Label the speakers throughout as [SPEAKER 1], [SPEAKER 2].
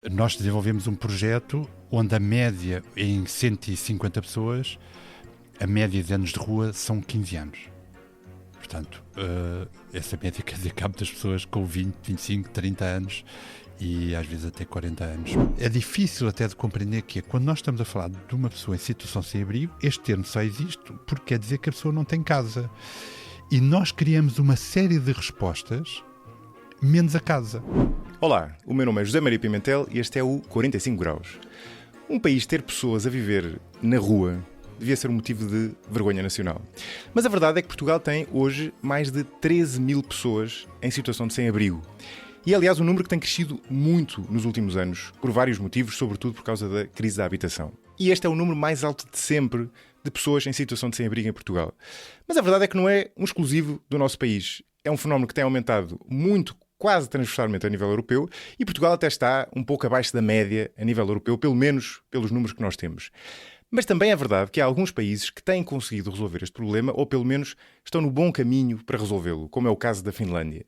[SPEAKER 1] Nós desenvolvemos um projeto onde a média, em 150 pessoas, a média de anos de rua são 15 anos. Portanto, essa média quer dizer que há muitas pessoas com 20, 25, 30 anos e às vezes até 40 anos. É difícil até de compreender que quando nós estamos a falar de uma pessoa em situação sem abrigo, este termo só existe porque quer dizer que a pessoa não tem casa. E nós criamos uma série de respostas, menos a casa.
[SPEAKER 2] Olá, o meu nome é José Maria Pimentel e este é o 45 Graus. Um país ter pessoas a viver na rua devia ser um motivo de vergonha nacional. Mas a verdade é que Portugal tem hoje mais de 13 mil pessoas em situação de sem-abrigo. E, aliás, um número que tem crescido muito nos últimos anos, por vários motivos, sobretudo por causa da crise da habitação. E este é o número mais alto de sempre de pessoas em situação de sem-abrigo em Portugal. Mas a verdade é que não é um exclusivo do nosso país. É um fenómeno que tem aumentado muito, quase transversalmente a nível europeu, e Portugal até está um pouco abaixo da média a nível europeu, pelo menos pelos números que nós temos. Mas também é verdade que há alguns países que têm conseguido resolver este problema, ou pelo menos estão no bom caminho para resolvê-lo, como é o caso da Finlândia.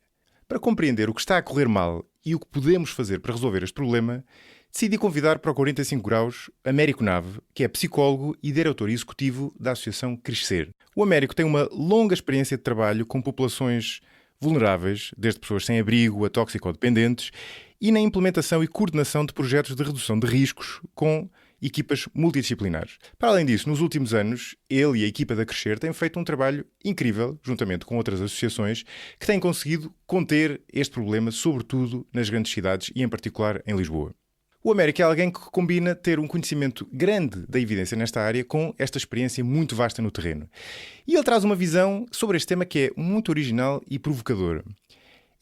[SPEAKER 2] Para compreender o que está a correr mal e o que podemos fazer para resolver este problema, decidi convidar para o 45 Graus Américo Nave, que é psicólogo e diretor executivo da Associação Crescer. O Américo tem uma longa experiência de trabalho com populações vulneráveis, desde pessoas sem abrigo a toxicodependentes, e na implementação e coordenação de projetos de redução de riscos com equipas multidisciplinares. Para além disso, nos últimos anos, ele e a equipa da Crescer têm feito um trabalho incrível, juntamente com outras associações, que têm conseguido conter este problema, sobretudo nas grandes cidades e, em particular, em Lisboa. O Américo é alguém que combina ter um conhecimento grande da evidência nesta área com esta experiência muito vasta no terreno. E ele traz uma visão sobre este tema que é muito original e provocadora.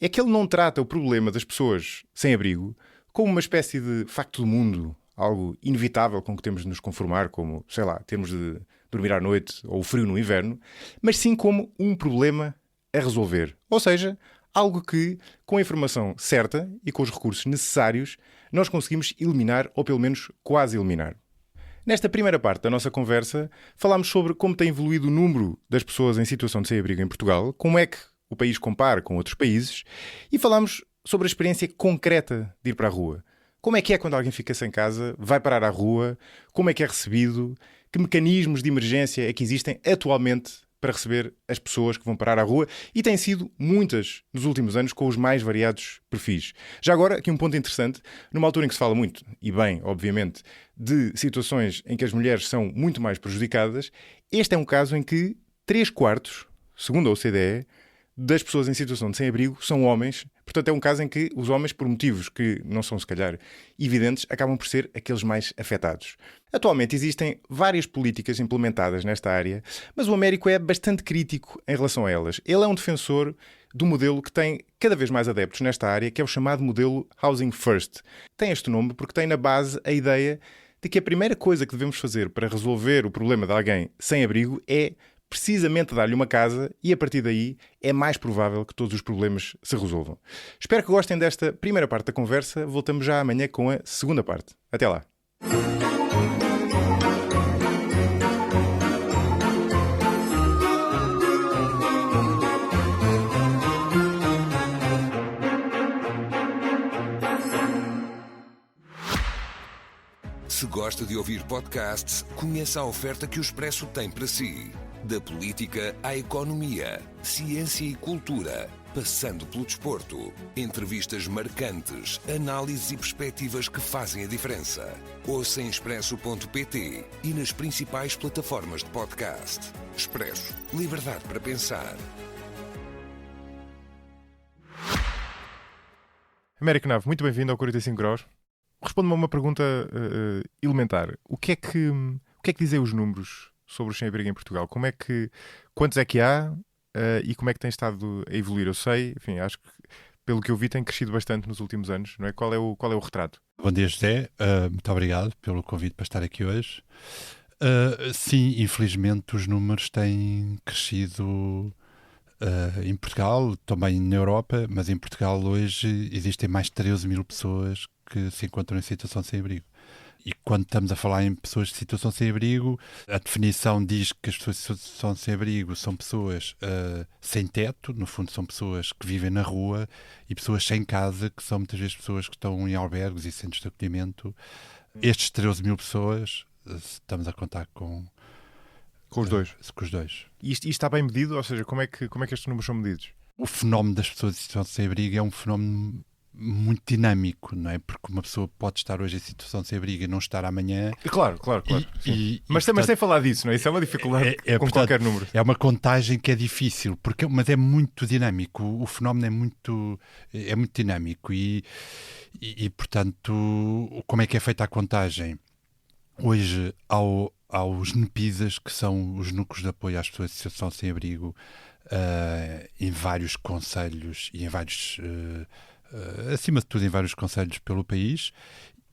[SPEAKER 2] É que ele não trata o problema das pessoas sem abrigo como uma espécie de facto do mundo, algo inevitável com que temos de nos conformar, como, sei lá, termos de dormir à noite ou o frio no inverno, mas sim como um problema a resolver. Ou seja, algo que, com a informação certa e com os recursos necessários, nós conseguimos eliminar, ou pelo menos quase eliminar. Nesta primeira parte da nossa conversa, falámos sobre como tem evoluído o número das pessoas em situação de sem-abrigo em Portugal, como é que o país compara com outros países, e falámos sobre a experiência concreta de ir para a rua. Como é que é quando alguém fica sem casa, vai parar à rua, como é que é recebido, que mecanismos de emergência é que existem atualmente para receber as pessoas que vão parar à rua, e têm sido muitas nos últimos anos com os mais variados perfis. Já agora, aqui um ponto interessante, numa altura em que se fala muito, e bem, obviamente, de situações em que as mulheres são muito mais prejudicadas, este é um caso em que 3/4, segundo a OCDE, das pessoas em situação de sem-abrigo são homens. Portanto, é um caso em que os homens, por motivos que não são, se calhar, evidentes, acabam por ser aqueles mais afetados. Atualmente existem várias políticas implementadas nesta área, mas o Américo é bastante crítico em relação a elas. Ele é um defensor do modelo que tem cada vez mais adeptos nesta área, que é o chamado modelo Housing First. Tem este nome porque tem na base a ideia de que a primeira coisa que devemos fazer para resolver o problema de alguém sem abrigo é precisamente dar-lhe uma casa, e a partir daí é mais provável que todos os problemas se resolvam. Espero que gostem desta primeira parte da conversa. Voltamos já amanhã com a segunda parte. Até lá.
[SPEAKER 3] Se gosta de ouvir podcasts, conheça a oferta que o Expresso tem para si. Da política à economia, ciência e cultura, passando pelo desporto. Entrevistas marcantes, análises e perspectivas que fazem a diferença. Ouça em expresso.pt e nas principais plataformas de podcast. Expresso. Liberdade para pensar.
[SPEAKER 2] Américo Nave, muito bem-vindo ao 45 Graus. Responde-me a uma pergunta elementar. O que é que dizem os números sobre os sem-abrigo em Portugal? Quantos é que há e como é que tem estado a evoluir? Eu sei, enfim, acho que pelo que eu vi tem crescido bastante nos últimos anos, não é? Qual é o retrato?
[SPEAKER 1] Bom dia, José. Muito obrigado pelo convite para estar aqui hoje. Sim, infelizmente os números têm crescido em Portugal, também na Europa, mas em Portugal hoje existem mais de 13 mil pessoas que se encontram em situação de sem-abrigo. E quando estamos a falar em pessoas de situação sem abrigo, a definição diz que as pessoas de situação sem abrigo são pessoas sem teto, no fundo são pessoas que vivem na rua, e pessoas sem casa, que são muitas vezes pessoas que estão em albergues e centros de acolhimento. Estes 13 mil pessoas, estamos a contar com
[SPEAKER 2] os dois.
[SPEAKER 1] Com os dois.
[SPEAKER 2] E isto está bem medido? Ou seja, como é que estes números são medidos?
[SPEAKER 1] O fenómeno das pessoas em situação sem abrigo é um fenómeno muito dinâmico, não é? Porque uma pessoa pode estar hoje em situação sem abrigo e não estar amanhã.
[SPEAKER 2] Claro. Mas também sem falar disso, não é? Isso é uma dificuldade com
[SPEAKER 1] portanto,
[SPEAKER 2] qualquer número.
[SPEAKER 1] É uma contagem que é difícil, mas é muito dinâmico. O fenómeno é muito dinâmico e, portanto, como é que é feita a contagem? Hoje, aos NPISAs, que são os núcleos de apoio às pessoas em situação sem abrigo, em vários concelhos e em vários... acima de tudo em vários concelhos pelo país,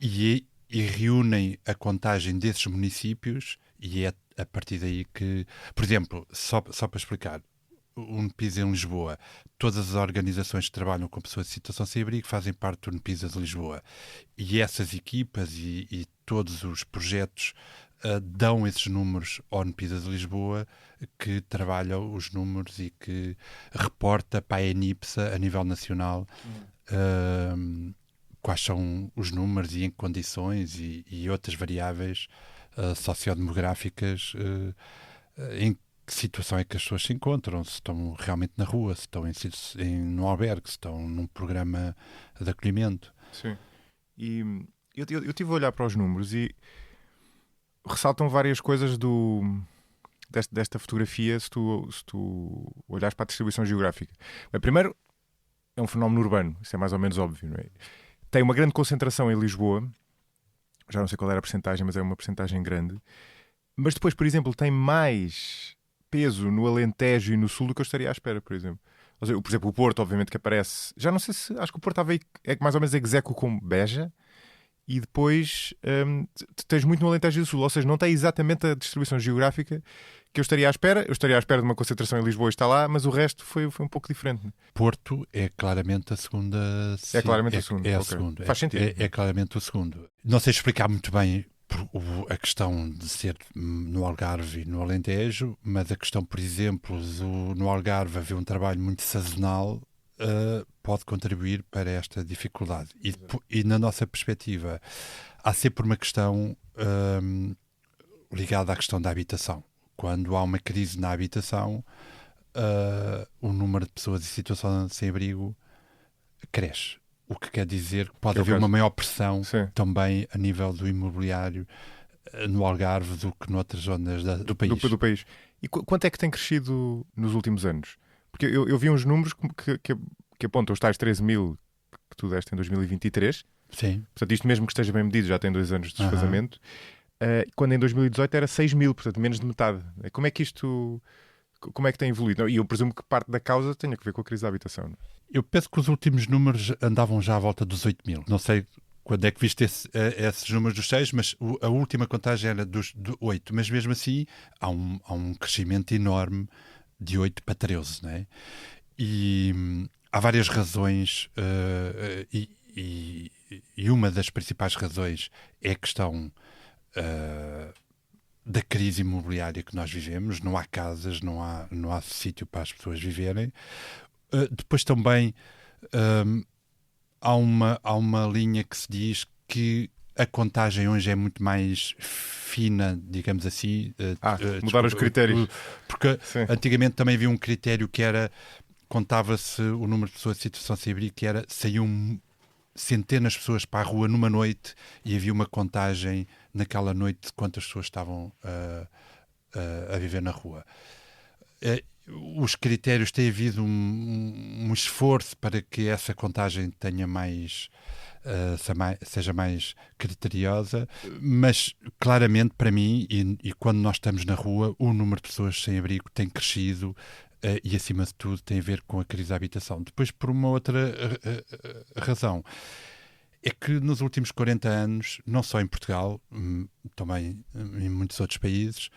[SPEAKER 1] e reúnem a contagem desses municípios, e é a partir daí que, por exemplo, só para explicar, o NPISA em Lisboa, todas as organizações que trabalham com pessoas em situação sem abrigo fazem parte do NPISA de Lisboa, e essas equipas e todos os projetos dão esses números ao NPISA de Lisboa, que trabalha os números e que reporta para a ENIPSA a nível nacional quais são os números e em que condições e outras variáveis sociodemográficas, em que situação é que as pessoas se encontram, se estão realmente na rua, se estão num albergue, se estão num programa de acolhimento.
[SPEAKER 2] Sim. E eu tive a olhar para os números e ressaltam várias coisas desta fotografia se tu olhares para a distribuição geográfica. Bem, primeiro, é um fenómeno urbano, isso é mais ou menos óbvio, não é? Tem uma grande concentração em Lisboa, já não sei qual era a percentagem, mas é uma percentagem grande. Mas depois, por exemplo, tem mais peso no Alentejo e no Sul do que eu estaria à espera, por exemplo. Ou seja, por exemplo, o Porto, obviamente, que aparece... Já não sei se... Acho que o Porto é mais ou menos execo com Beja, e depois tens muito no Alentejo do Sul, ou seja, não tem exatamente a distribuição geográfica que eu estaria à espera. Eu estaria à espera de uma concentração em Lisboa e está lá, mas o resto foi um pouco diferente.
[SPEAKER 1] Porto é claramente a segunda.
[SPEAKER 2] É claramente a segunda.
[SPEAKER 1] É a
[SPEAKER 2] okay.
[SPEAKER 1] segunda.
[SPEAKER 2] Faz sentido.
[SPEAKER 1] É claramente o segundo. Não sei explicar muito bem a questão de ser no Algarve e no Alentejo, mas a questão, por exemplo, no Algarve haver um trabalho muito sazonal pode contribuir para esta dificuldade. E na nossa perspectiva, há sempre uma questão ligada à questão da habitação. Quando há uma crise na habitação, o número de pessoas em situação sem abrigo cresce. O que quer dizer que pode haver uma maior pressão também a nível do imobiliário no Algarve do que noutras zonas do país.
[SPEAKER 2] Do país. E quanto é que tem crescido nos últimos anos? Porque eu vi uns números que apontam os tais 13 mil que tu deste em 2023.
[SPEAKER 1] Sim.
[SPEAKER 2] Portanto, isto mesmo que esteja bem medido já tem 2 anos de desfazamento. Quando em 2018 era 6 mil, portanto menos de metade. Como é que tem evoluído? E eu presumo que parte da causa tenha a ver com a crise da habitação. Não?
[SPEAKER 1] Eu penso que os últimos números andavam já à volta dos 8 mil. Não sei quando é que viste esses números dos 6, mas a última contagem era dos 8. Mas mesmo assim há um crescimento enorme de 8 para 13, não é? E há várias razões e uma das principais razões é a questão da crise imobiliária que nós vivemos. Não há casas, não há sítio para as pessoas viverem. Depois também há uma linha que se diz que a contagem hoje é muito mais fina, digamos assim.
[SPEAKER 2] Mudar os critérios.
[SPEAKER 1] Porque antigamente também havia um critério que era, contava-se o número de pessoas em situação sem abrigo, que era, saíam centenas de pessoas para a rua numa noite e havia uma contagem naquela noite de quantas pessoas estavam a viver na rua. Os critérios, tem havido um esforço para que essa contagem tenha mais... seja mais criteriosa, mas claramente para mim, e quando nós estamos na rua, o número de pessoas sem abrigo tem crescido e acima de tudo tem a ver com a crise da habitação. Depois, por uma outra razão, é que nos últimos 40 anos, não só em Portugal, também em muitos outros países,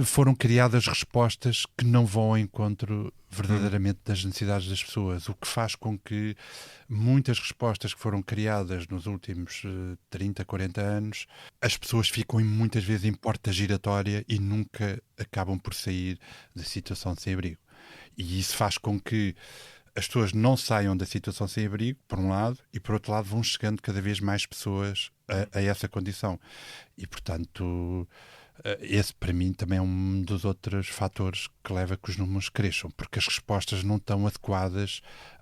[SPEAKER 1] foram criadas respostas que não vão ao encontro verdadeiramente das necessidades das pessoas, o que faz com que muitas respostas que foram criadas nos últimos 30, 40 anos, as pessoas ficam muitas vezes em porta giratória e nunca acabam por sair da situação de sem-abrigo. E isso faz com que as pessoas não saiam da situação sem abrigo, por um lado, e por outro lado vão chegando cada vez mais pessoas a essa condição. E, portanto, esse para mim também é um dos outros fatores que leva a que os números cresçam, porque as respostas não estão adequadas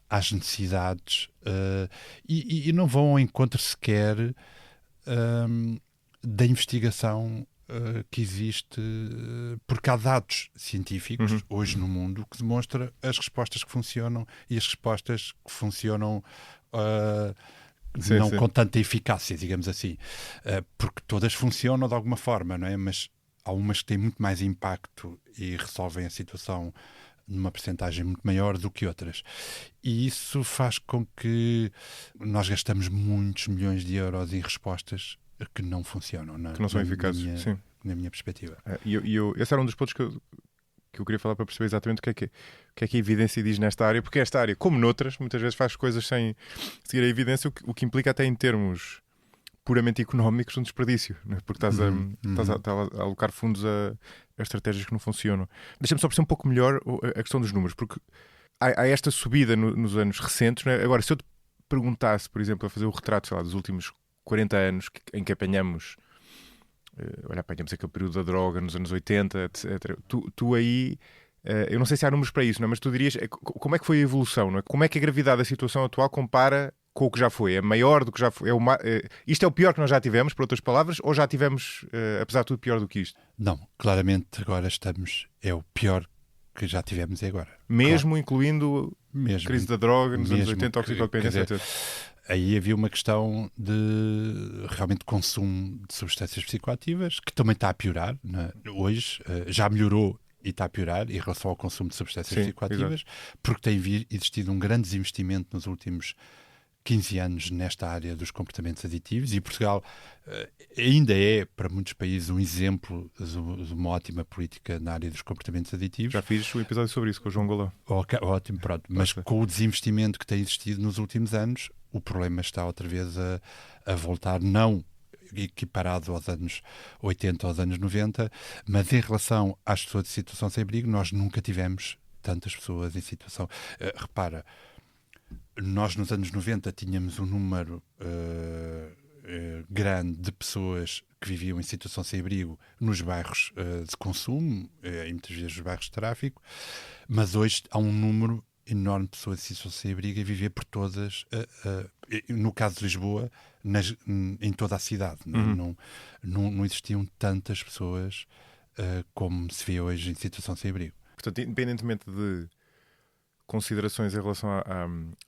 [SPEAKER 1] às necessidades e não vão ao encontro sequer da investigação que existe, porque há dados científicos hoje no mundo que demonstram as respostas que funcionam e as respostas que funcionam não com tanta eficácia, digamos assim, porque todas funcionam de alguma forma, não é? Mas há umas que têm muito mais impacto e resolvem a situação numa percentagem muito maior do que outras. E isso faz com que nós gastamos muitos milhões de euros em respostas que não funcionam,
[SPEAKER 2] que não são eficazes,
[SPEAKER 1] na minha perspectiva.
[SPEAKER 2] Esse era um dos pontos que eu queria falar para perceber exatamente o que é que a evidência diz nesta área, porque esta área, como noutras, muitas vezes faz coisas sem seguir a evidência, o que implica até em termos puramente económicos um desperdício, né? Porque estás a alocar fundos a estratégias que não funcionam. Deixa-me só perceber um pouco melhor a questão dos números, porque há esta subida nos anos recentes, né? Agora, se eu te perguntasse, por exemplo, a fazer o retrato, sei lá, dos últimos 40 anos em que apanhamos aquele período da droga nos anos 80, etc. Tu aí, eu não sei se há números para isso, não é? Mas tu dirias, como é que foi a evolução, não é? Como é que a gravidade da situação atual compara com o que já foi? É maior do que já foi? Isto é o pior que nós já tivemos, por outras palavras, ou já tivemos, apesar de tudo, pior do que isto?
[SPEAKER 1] Não, claramente agora é o pior que já tivemos agora.
[SPEAKER 2] Mesmo claro. Incluindo a crise da droga nos anos 80, toxicodependência, etc.
[SPEAKER 1] Aí havia uma questão de realmente consumo de substâncias psicoativas, que também está a piorar, né? Hoje já melhorou e está a piorar em relação ao consumo de substâncias psicoativas, exato. Porque tem existido um grande desinvestimento nos últimos 15 anos nesta área dos comportamentos aditivos, e Portugal ainda é, para muitos países, um exemplo de uma ótima política na área dos comportamentos aditivos.
[SPEAKER 2] Já fiz um episódio sobre isso com o João Golão.
[SPEAKER 1] Ótimo, pronto. Mas com o desinvestimento que tem existido nos últimos anos, o problema está outra vez a voltar, não equiparado aos anos 80, aos anos 90, mas em relação às pessoas de situação sem abrigo, nós nunca tivemos tantas pessoas em situação... repara, nós nos anos 90 tínhamos um número grande de pessoas que viviam em situação sem abrigo nos bairros de consumo, e muitas vezes nos bairros de tráfico, mas hoje há um número enorme de pessoas em situação sem abrigo a viver por todas, no caso de Lisboa, em toda a cidade. Não existiam tantas pessoas como se vê hoje em situação sem abrigo.
[SPEAKER 2] Portanto, independentemente de considerações em relação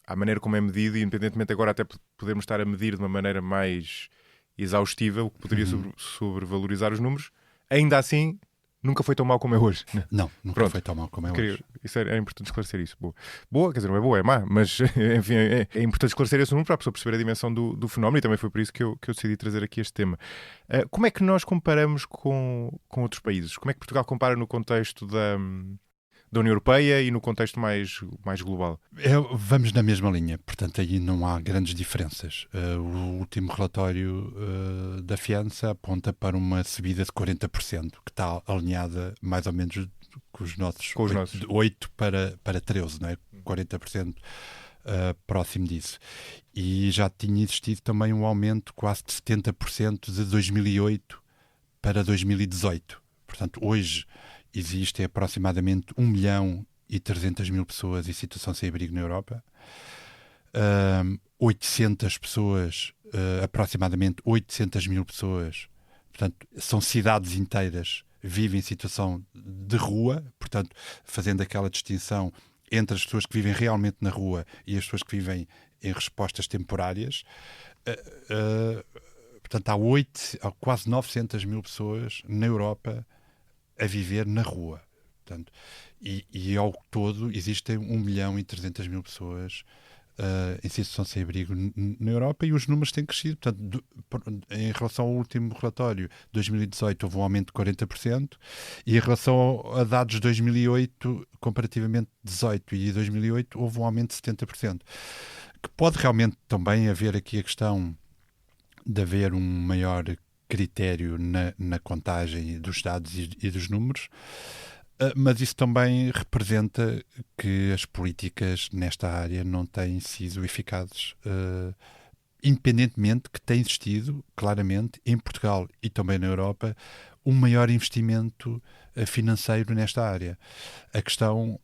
[SPEAKER 2] à maneira como é medido, e independentemente agora até podermos estar a medir de uma maneira mais exaustiva, o que poderia sobrevalorizar os números, ainda assim nunca foi tão mau como é hoje.
[SPEAKER 1] Não, nunca foi tão mau como é hoje.
[SPEAKER 2] Isso é importante esclarecer isso. Boa, quer dizer, não é boa, é má, mas enfim, é importante esclarecer esse número para a pessoa perceber a dimensão do fenómeno, e também foi por isso que eu decidi trazer aqui este tema. Como é que nós comparamos com outros países? Como é que Portugal compara no contexto da União Europeia e no contexto mais global?
[SPEAKER 1] Vamos na mesma linha, portanto aí não há grandes diferenças. O último relatório da Fiança aponta para uma subida de 40%, que está alinhada mais ou menos com os nossos 8 para 13, não é? 40% próximo disso. E já tinha existido também um aumento quase de 70% de 2008 para 2018. Portanto, hoje existem aproximadamente 1.300.000 pessoas em situação sem abrigo na Europa. 800 pessoas, aproximadamente 800.000 pessoas, portanto, são cidades inteiras, vivem em situação de rua, portanto, fazendo aquela distinção entre as pessoas que vivem realmente na rua e as pessoas que vivem em respostas temporárias. Portanto, há quase 900.000 pessoas na Europa a viver na rua. Portanto, e ao todo existem 1.300.000 pessoas em situação sem abrigo na Europa, e os números têm crescido. Portanto, em relação ao último relatório, 2018 houve um aumento de 40%, e em relação a dados de 2008, comparativamente 18 e 2008, houve um aumento de 70%. Que pode realmente também haver aqui a questão de haver um maior critério na contagem dos dados e dos números, mas isso também representa que as políticas nesta área não têm sido eficazes, independentemente que tem existido, claramente, em Portugal e também na Europa, um maior investimento financeiro nesta área. A questão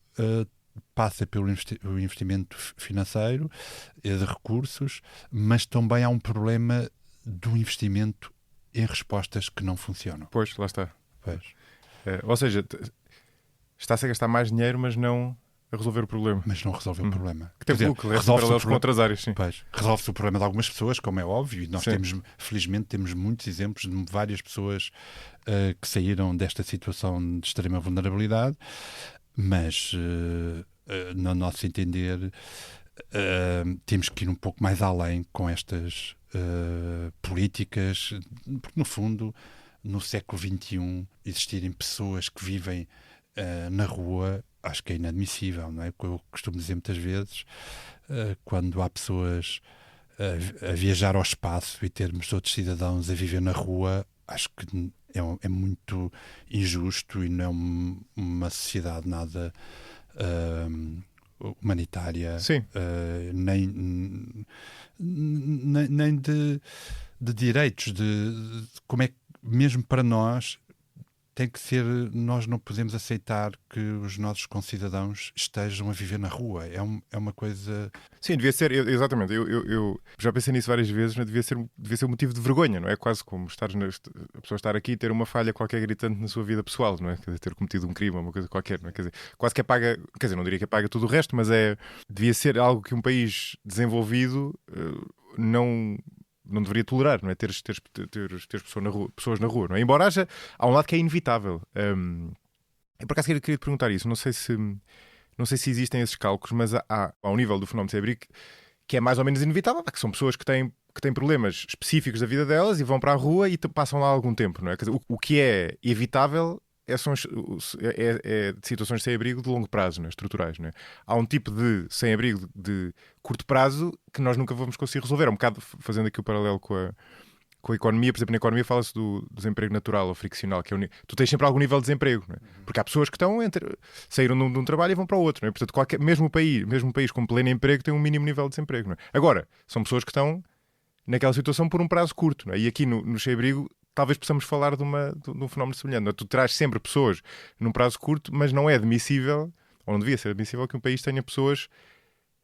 [SPEAKER 1] passa pelo investimento financeiro, de recursos, mas também há um problema do investimento em respostas que não funcionam.
[SPEAKER 2] Pois, lá está.
[SPEAKER 1] Pois.
[SPEAKER 2] Ou seja, está-se a gastar mais dinheiro, mas não a resolver o problema.
[SPEAKER 1] Mas não resolve o problema.
[SPEAKER 2] Que tem resolve-se com outras áreas, sim.
[SPEAKER 1] Pois, resolve-se o problema de algumas pessoas, como é óbvio, e nós felizmente temos muitos exemplos de várias pessoas que saíram desta situação de extrema vulnerabilidade, mas no nosso entender temos que ir um pouco mais além com estas políticas, porque no fundo, no século XXI, existirem pessoas que vivem na rua, acho que é inadmissível, não é? Eu costumo dizer muitas vezes, quando há pessoas a viajar ao espaço e termos outros cidadãos a viver na rua, acho que é muito injusto e não é uma sociedade nada humanitária, nem de direitos, de como é que, mesmo para nós, tem que ser, nós não podemos aceitar que os nossos concidadãos estejam a viver na rua. É uma coisa...
[SPEAKER 2] Sim, devia ser, exatamente. Eu já pensei nisso várias vezes, mas devia ser um motivo de vergonha, não é? Quase como a pessoa estar aqui e ter uma falha qualquer gritante na sua vida pessoal, não é? Quer dizer, ter cometido um crime ou uma coisa qualquer, não é? Quer dizer, quase que apaga, quer dizer, não diria que apaga tudo o resto, mas devia ser algo que um país desenvolvido não deveria tolerar, não é? Ter pessoas na rua, não é? Embora há um lado que é inevitável. Eu por acaso queria te perguntar isso, não sei se existem esses cálculos, mas há ao nível do fenómeno de sem-abrigo que é mais ou menos inevitável, que são pessoas que têm problemas específicos da vida delas e vão para a rua e passam lá algum tempo, não é? Quer dizer, o que é evitável são situações de sem-abrigo de longo prazo, não é? Estruturais, não é? Há um tipo de sem-abrigo de curto prazo que nós nunca vamos conseguir resolver. É um bocado fazendo aqui o paralelo com a economia. Por exemplo, na economia fala-se do desemprego natural ou friccional, que é tu tens sempre algum nível de desemprego, não é? Porque há pessoas que saíram de um trabalho e vão para o outro, não é? Portanto, mesmo um país com pleno emprego tem um mínimo nível de desemprego, não é? Agora, são pessoas que estão naquela situação por um prazo curto, não é? E aqui no sem-abrigo talvez possamos falar de um fenómeno semelhante, não é? Tu traz sempre pessoas num prazo curto, mas não é admissível, ou não devia ser admissível, que um país tenha pessoas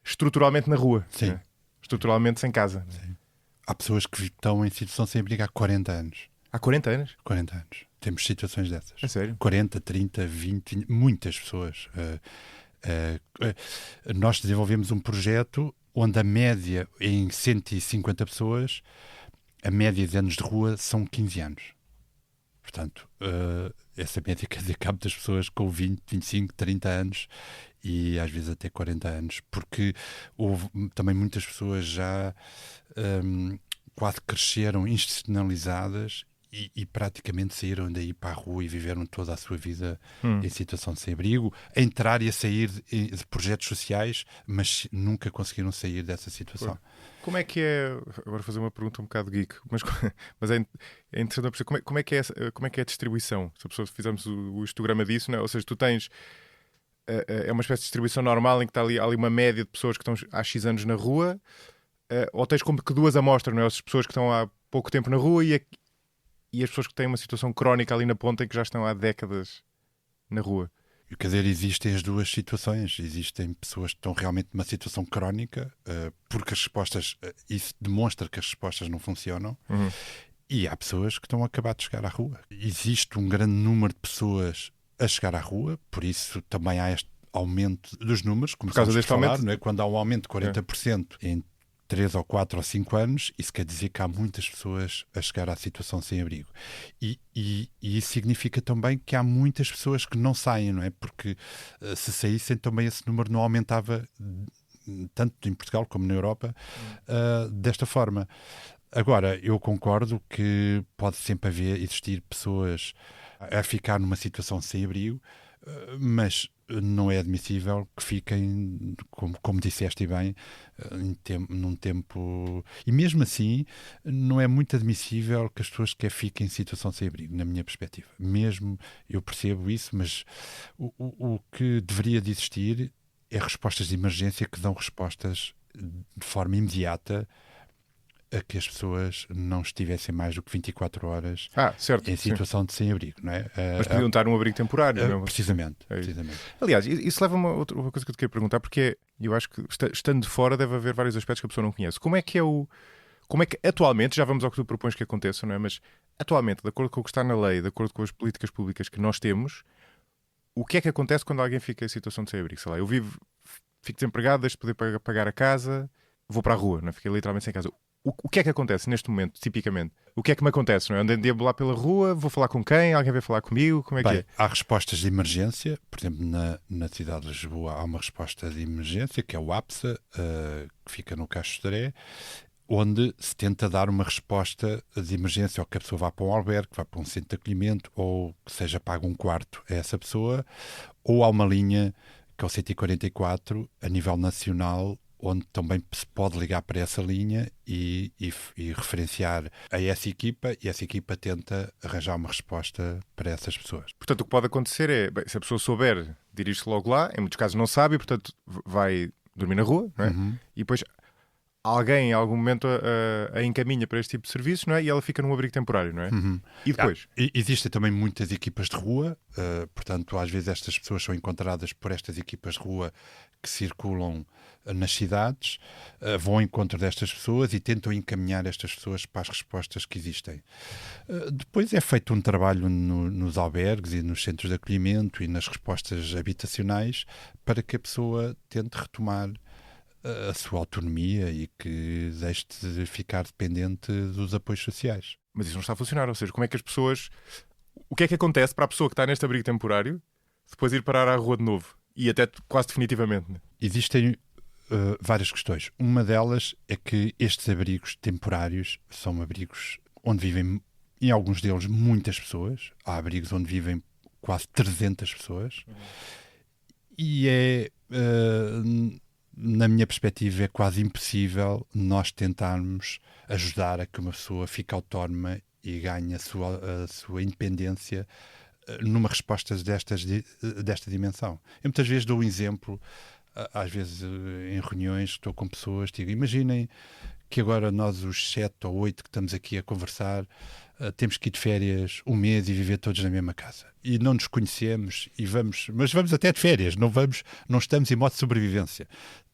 [SPEAKER 2] estruturalmente na rua.
[SPEAKER 1] Sim.
[SPEAKER 2] Né? Estruturalmente sem casa.
[SPEAKER 1] Sim. Há pessoas que estão em situação sem abrigo há 40 anos.
[SPEAKER 2] Há 40 anos?
[SPEAKER 1] 40 anos. Temos situações dessas.
[SPEAKER 2] É sério?
[SPEAKER 1] 40, 30, 20, muitas pessoas. Nós desenvolvemos um projeto onde a média, em 150 pessoas, a média de anos de rua são 15 anos. Portanto, essa média quer dizer que há muitas pessoas com 20, 25, 30 anos e às vezes até 40 anos, porque houve também muitas pessoas já quase cresceram institucionalizadas e praticamente saíram daí para a rua e viveram toda a sua vida em situação de sem-abrigo, a entrar e a sair de projetos sociais, mas nunca conseguiram sair dessa situação.
[SPEAKER 2] Pô. Como é que é, agora fazer uma pergunta um bocado geek, mas é interessante perceber como é que é a distribuição? Se a pessoa fizermos o histograma disso, não é? Ou seja, tu tens é uma espécie de distribuição normal em que está ali uma média de pessoas que estão há X anos na rua, ou tens como que duas amostras, não é? As pessoas que estão há pouco tempo na rua e as pessoas que têm uma situação crónica ali na ponta e que já estão há décadas na rua.
[SPEAKER 1] Quer dizer, existem as duas situações. Existem pessoas que estão realmente numa situação crónica, porque as respostas, isso demonstra que as respostas não funcionam, e há pessoas que estão a acabar de chegar à rua. Existe um grande número de pessoas a chegar à rua, por isso também há este aumento dos números, como estamos a falar, aumento, não é? Quando há um aumento de 40% em 3 ou 4 ou 5 anos, isso quer dizer que há muitas pessoas a chegar à situação sem abrigo. E isso significa também que há muitas pessoas que não saem, não é? Porque se saíssem também esse número não aumentava tanto em Portugal como na Europa, desta forma. Agora, eu concordo que pode sempre existir pessoas a ficar numa situação sem abrigo, mas não é admissível que fiquem, como disseste bem, num tempo... E mesmo assim, não é muito admissível que as pessoas fiquem em situação sem abrigo, na minha perspectiva. Mesmo, eu percebo isso, mas o que deveria de existir é respostas de emergência que dão respostas de forma imediata a que as pessoas não estivessem mais do que 24 horas
[SPEAKER 2] certo,
[SPEAKER 1] em situação de sem-abrigo, não é?
[SPEAKER 2] Mas podiam estar num abrigo temporário, não é?
[SPEAKER 1] Precisamente.
[SPEAKER 2] Aliás, isso leva-me a outra coisa que eu te queria perguntar, porque eu acho que, estando de fora, deve haver vários aspectos que a pessoa não conhece. Como é que atualmente, já vamos ao que tu propões que aconteça, não é? Mas atualmente, de acordo com o que está na lei, de acordo com as políticas públicas que nós temos, o que é que acontece quando alguém fica em situação de sem-abrigo? Sei lá, eu fico desempregado, deixo de poder pagar a casa, vou para a rua, não é? Fiquei literalmente sem casa. O que é que acontece neste momento, tipicamente? O que é que me acontece? Não é? Ando em deambular pela rua, vou falar com quem? Alguém vai falar comigo? Como é que é?
[SPEAKER 1] Há respostas de emergência. Por exemplo, na cidade de Lisboa há uma resposta de emergência, que é o APSA, que fica no Caixo de Dré, onde se tenta dar uma resposta de emergência, ou que a pessoa vá para um albergue, vá para um centro de acolhimento, ou que seja pago um quarto a essa pessoa, ou há uma linha, que é o 144, a nível nacional, onde também se pode ligar para essa linha e referenciar a essa equipa, e essa equipa tenta arranjar uma resposta para essas pessoas.
[SPEAKER 2] Portanto, o que pode acontecer é, se a pessoa souber, dirige-se logo lá, em muitos casos não sabe, e portanto vai dormir na rua, não é? E depois alguém em algum momento a encaminha para este tipo de serviços, não é? E ela fica num abrigo temporário, não é? E depois?
[SPEAKER 1] Existem também muitas equipas de rua, portanto às vezes estas pessoas são encontradas por estas equipas de rua que circulam nas cidades, vão ao encontro destas pessoas e tentam encaminhar estas pessoas para as respostas que existem. Depois é feito um trabalho nos albergues e nos centros de acolhimento e nas respostas habitacionais para que a pessoa tente retomar a sua autonomia e que deixe de ficar dependente dos apoios sociais.
[SPEAKER 2] Mas isso não está a funcionar, ou seja, como é que as pessoas... O que é que acontece para a pessoa que está neste abrigo temporário depois ir parar à rua de novo? E até quase definitivamente. Né?
[SPEAKER 1] Existem várias questões. Uma delas é que estes abrigos temporários são abrigos onde vivem, em alguns deles, muitas pessoas. Há abrigos onde vivem quase 300 pessoas. E na minha perspectiva, é quase impossível nós tentarmos ajudar a que uma pessoa fique autónoma e ganhe a sua independência numa resposta desta dimensão. Eu muitas vezes dou um exemplo, às vezes em reuniões estou com pessoas, digo, imaginem que agora nós os 7 ou 8 que estamos aqui a conversar temos que ir de férias um mês e viver todos na mesma casa. E não nos conhecemos, mas vamos até de férias, não estamos em modo de sobrevivência.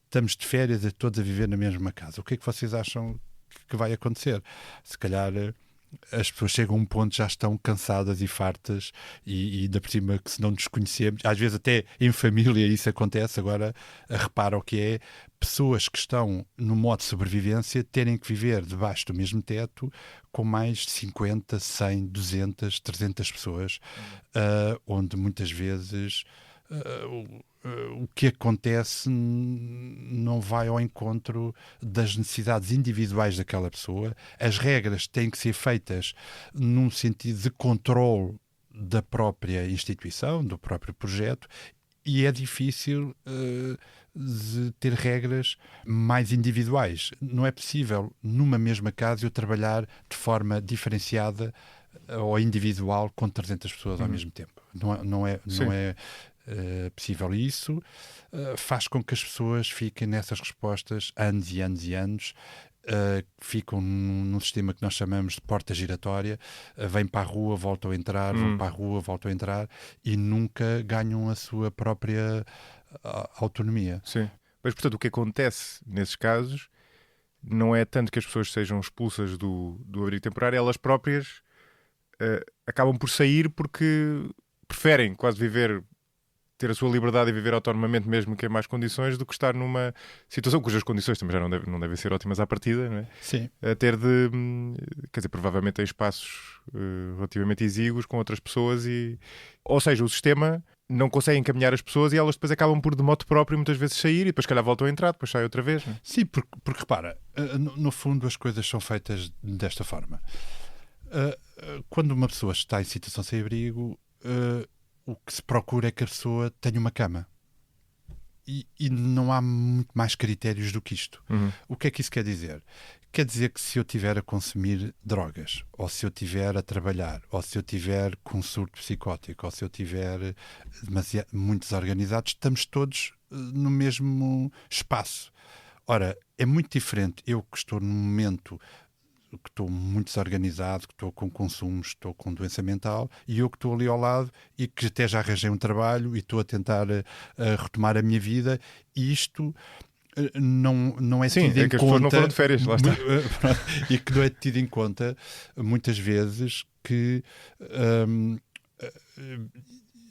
[SPEAKER 1] Estamos de férias todos a viver na mesma casa. O que é que vocês acham que vai acontecer? Se calhar as pessoas chegam a um ponto, já estão cansadas e fartas e ainda por cima que se não nos conhecemos, às vezes até em família isso acontece. Agora repara o que é pessoas que estão no modo de sobrevivência terem que viver debaixo do mesmo teto com mais de 50, 100, 200, 300 pessoas, onde muitas vezes o que acontece não vai ao encontro das necessidades individuais daquela pessoa. As regras têm que ser feitas num sentido de controle da própria instituição, do próprio projeto, e é difícil de ter regras mais individuais. Não é possível, numa mesma casa, eu trabalhar de forma diferenciada ou individual com 300 pessoas ao mesmo tempo. Não é possível. E isso faz com que as pessoas fiquem nessas respostas anos e anos e anos, ficam num sistema que nós chamamos de porta giratória, vêm para a rua, voltam a entrar, vão para a rua, voltam a entrar e nunca ganham a sua própria autonomia.
[SPEAKER 2] Sim. Mas, portanto, o que acontece nesses casos não é tanto que as pessoas sejam expulsas do abrigo temporário, elas próprias acabam por sair porque preferem quase ter a sua liberdade e viver autonomamente, mesmo que em mais condições, do que estar numa situação cujas condições também já não devem ser ótimas à partida, não é?
[SPEAKER 1] Sim.
[SPEAKER 2] A ter quer dizer, provavelmente em espaços relativamente exíguos com outras pessoas ou seja, o sistema não conseguem encaminhar as pessoas e elas depois acabam por de modo próprio muitas vezes sair e depois se calhar voltam a entrar, depois saem outra vez. Não é?
[SPEAKER 1] Sim, porque repara, no fundo as coisas são feitas desta forma. Quando uma pessoa está em situação sem abrigo, o que se procura é que a pessoa tenha uma cama. E não há muito mais critérios do que isto. O que é que isso quer dizer? Quer dizer que se eu estiver a consumir drogas, ou se eu estiver a trabalhar, ou se eu estiver com surto psicótico, ou se eu estiver muito desorganizado, estamos todos no mesmo espaço. Ora, é muito diferente eu que estou num momento que estou muito desorganizado, que estou com consumos, estou com doença mental, e eu que estou ali ao lado e que até já arranjei um trabalho e estou a tentar retomar a minha vida, e isto não é tido em
[SPEAKER 2] que as
[SPEAKER 1] conta.
[SPEAKER 2] pessoas não foram de férias, lá está.
[SPEAKER 1] E que não é tido em conta muitas vezes que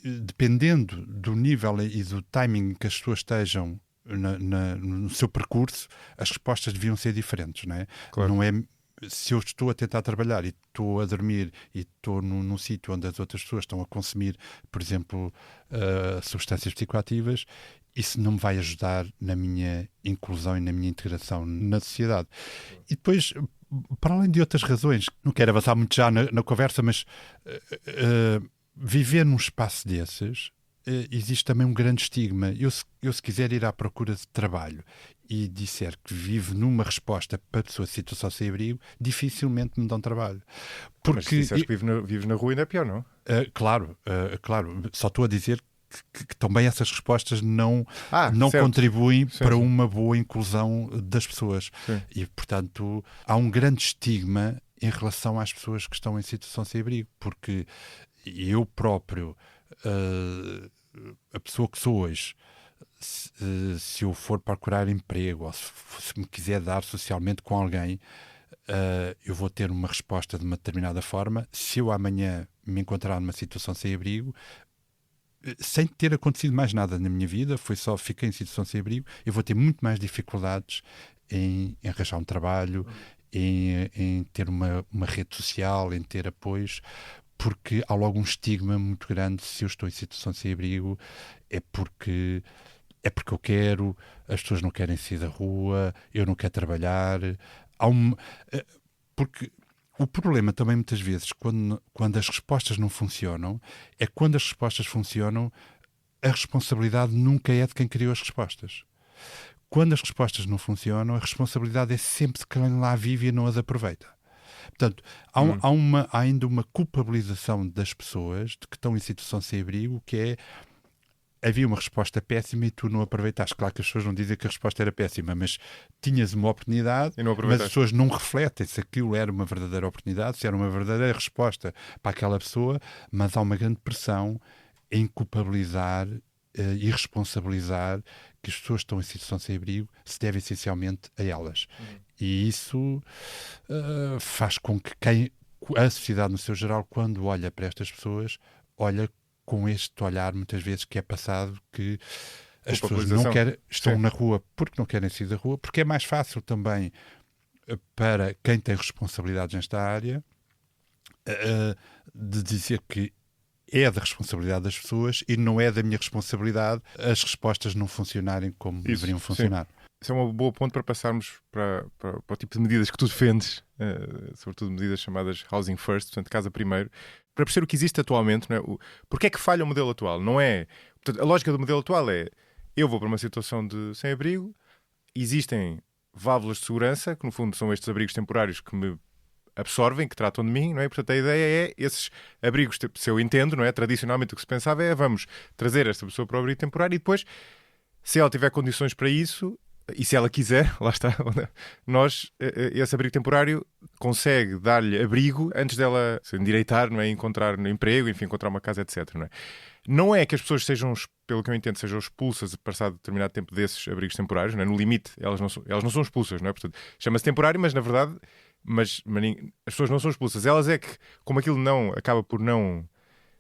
[SPEAKER 1] dependendo do nível e do timing que as pessoas estejam no seu percurso, as respostas deviam ser diferentes, não é?
[SPEAKER 2] Claro.
[SPEAKER 1] Não é. Se eu estou a tentar trabalhar e estou a dormir e estou num sítio onde as outras pessoas estão a consumir, por exemplo, substâncias psicoativas, isso não me vai ajudar na minha inclusão e na minha integração na sociedade. E depois, para além de outras razões, não quero avançar muito já na conversa, mas viver num espaço desses, existe também um grande estigma. Eu se quiser ir à procura de trabalho e disser que vivo numa resposta para pessoas em situação sem abrigo, dificilmente me dão trabalho.
[SPEAKER 2] Porque, mas se disseres que vives na rua ainda é pior, não?
[SPEAKER 1] Claro. Só estou a dizer que também essas respostas não
[SPEAKER 2] certo.
[SPEAKER 1] contribuem
[SPEAKER 2] sim,
[SPEAKER 1] para
[SPEAKER 2] sim.
[SPEAKER 1] uma boa inclusão das pessoas.
[SPEAKER 2] Sim.
[SPEAKER 1] E, portanto, há um grande estigma em relação às pessoas que estão em situação sem abrigo, porque eu próprio, a pessoa que sou hoje, se eu for procurar emprego ou se me quiser dar socialmente com alguém, eu vou ter uma resposta de uma determinada forma. Se eu amanhã me encontrar numa situação sem abrigo, sem ter acontecido mais nada na minha vida, fiquei em situação sem abrigo, eu vou ter muito mais dificuldades em arranjar um trabalho, em ter uma rede social, em ter apoios, porque há logo um estigma muito grande. Se eu estou em situação sem abrigo, é porque eu quero, as pessoas não querem sair da rua, eu não quero trabalhar. Porque o problema também muitas vezes, quando as respostas não funcionam, é quando as respostas funcionam, a responsabilidade nunca é de quem criou as respostas. Quando as respostas não funcionam, a responsabilidade é sempre de quem lá vive e não as aproveita. Portanto, há ainda uma culpabilização das pessoas de que estão em situação sem abrigo, que é: havia uma resposta péssima e tu não aproveitaste. Claro que as pessoas não dizem que a resposta era péssima, mas tinhas uma oportunidade, mas as pessoas não refletem se aquilo era uma verdadeira oportunidade, se era uma verdadeira resposta para aquela pessoa, mas há uma grande pressão em culpabilizar e responsabilizar que as pessoas que estão em situação sem abrigo se deve essencialmente a elas. E isso faz com que a sociedade no seu geral, quando olha para estas pessoas, olha com este olhar muitas vezes que é passado, que as pessoas estão na rua porque não querem sair da rua, porque é mais fácil também para quem tem responsabilidades nesta área de dizer que é da responsabilidade das pessoas e não é da minha responsabilidade as respostas não funcionarem como deveriam funcionar.
[SPEAKER 2] Sim. Isso é um bom ponto para passarmos para o tipo de medidas que tu defendes, sobretudo medidas chamadas Housing First, portanto, casa primeiro, para perceber o que existe atualmente. Não é? Porque é que falha o modelo atual? Não é... Portanto, a lógica do modelo atual é: eu vou para uma situação de sem-abrigo, existem válvulas de segurança, que no fundo são estes abrigos temporários que me absorvem, que tratam de mim, não é? Portanto, a ideia é esses abrigos, se eu entendo, não é? Tradicionalmente o que se pensava é: vamos trazer esta pessoa para o abrigo temporário e depois, se ela tiver condições para isso, e se ela quiser, lá está, esse abrigo temporário consegue dar-lhe abrigo antes dela se endireitar, não é? Encontrar um emprego, enfim, encontrar uma casa, etc. Não é? Não é que as pessoas sejam, pelo que eu entendo, sejam expulsas passado determinado tempo desses abrigos temporários, não é? No limite, elas não são expulsas, não é? Portanto, chama-se temporário, mas na verdade, as pessoas não são expulsas. Elas é que, como aquilo não acaba por não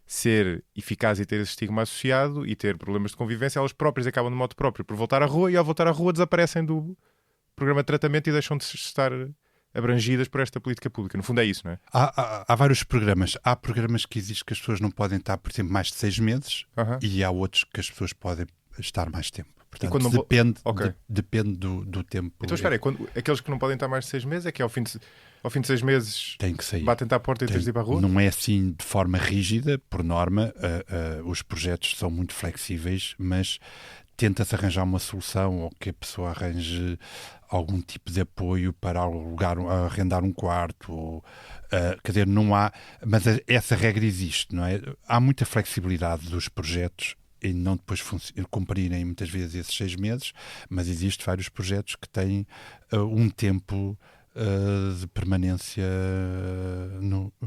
[SPEAKER 2] ser eficaz e ter esse estigma associado e ter problemas de convivência, elas próprias acabam de modo próprio por voltar à rua, e ao voltar à rua desaparecem do programa de tratamento e deixam de estar abrangidas por esta política pública. No fundo é isso, não é?
[SPEAKER 1] Há vários programas. Há programas que existem que as pessoas não podem estar, por exemplo, mais de 6 meses e há outros que as pessoas podem estar mais tempo. Portanto, depende do tempo.
[SPEAKER 2] Então espera aí, aqueles que não podem estar mais de 6 meses é que ao fim de 6 meses
[SPEAKER 1] tem que sair.
[SPEAKER 2] Batem-te à porta e tens de ir para a rua?
[SPEAKER 1] Não é assim de forma rígida, por norma. Os projetos são muito flexíveis, mas tenta-se arranjar uma solução ou que a pessoa arranje algum tipo de apoio para arrendar um quarto. Quer dizer, não há... Mas essa regra existe, não é? Há muita flexibilidade dos projetos e não depois cumprirem muitas vezes esses 6 meses, mas existem vários projetos que têm um tempo de permanência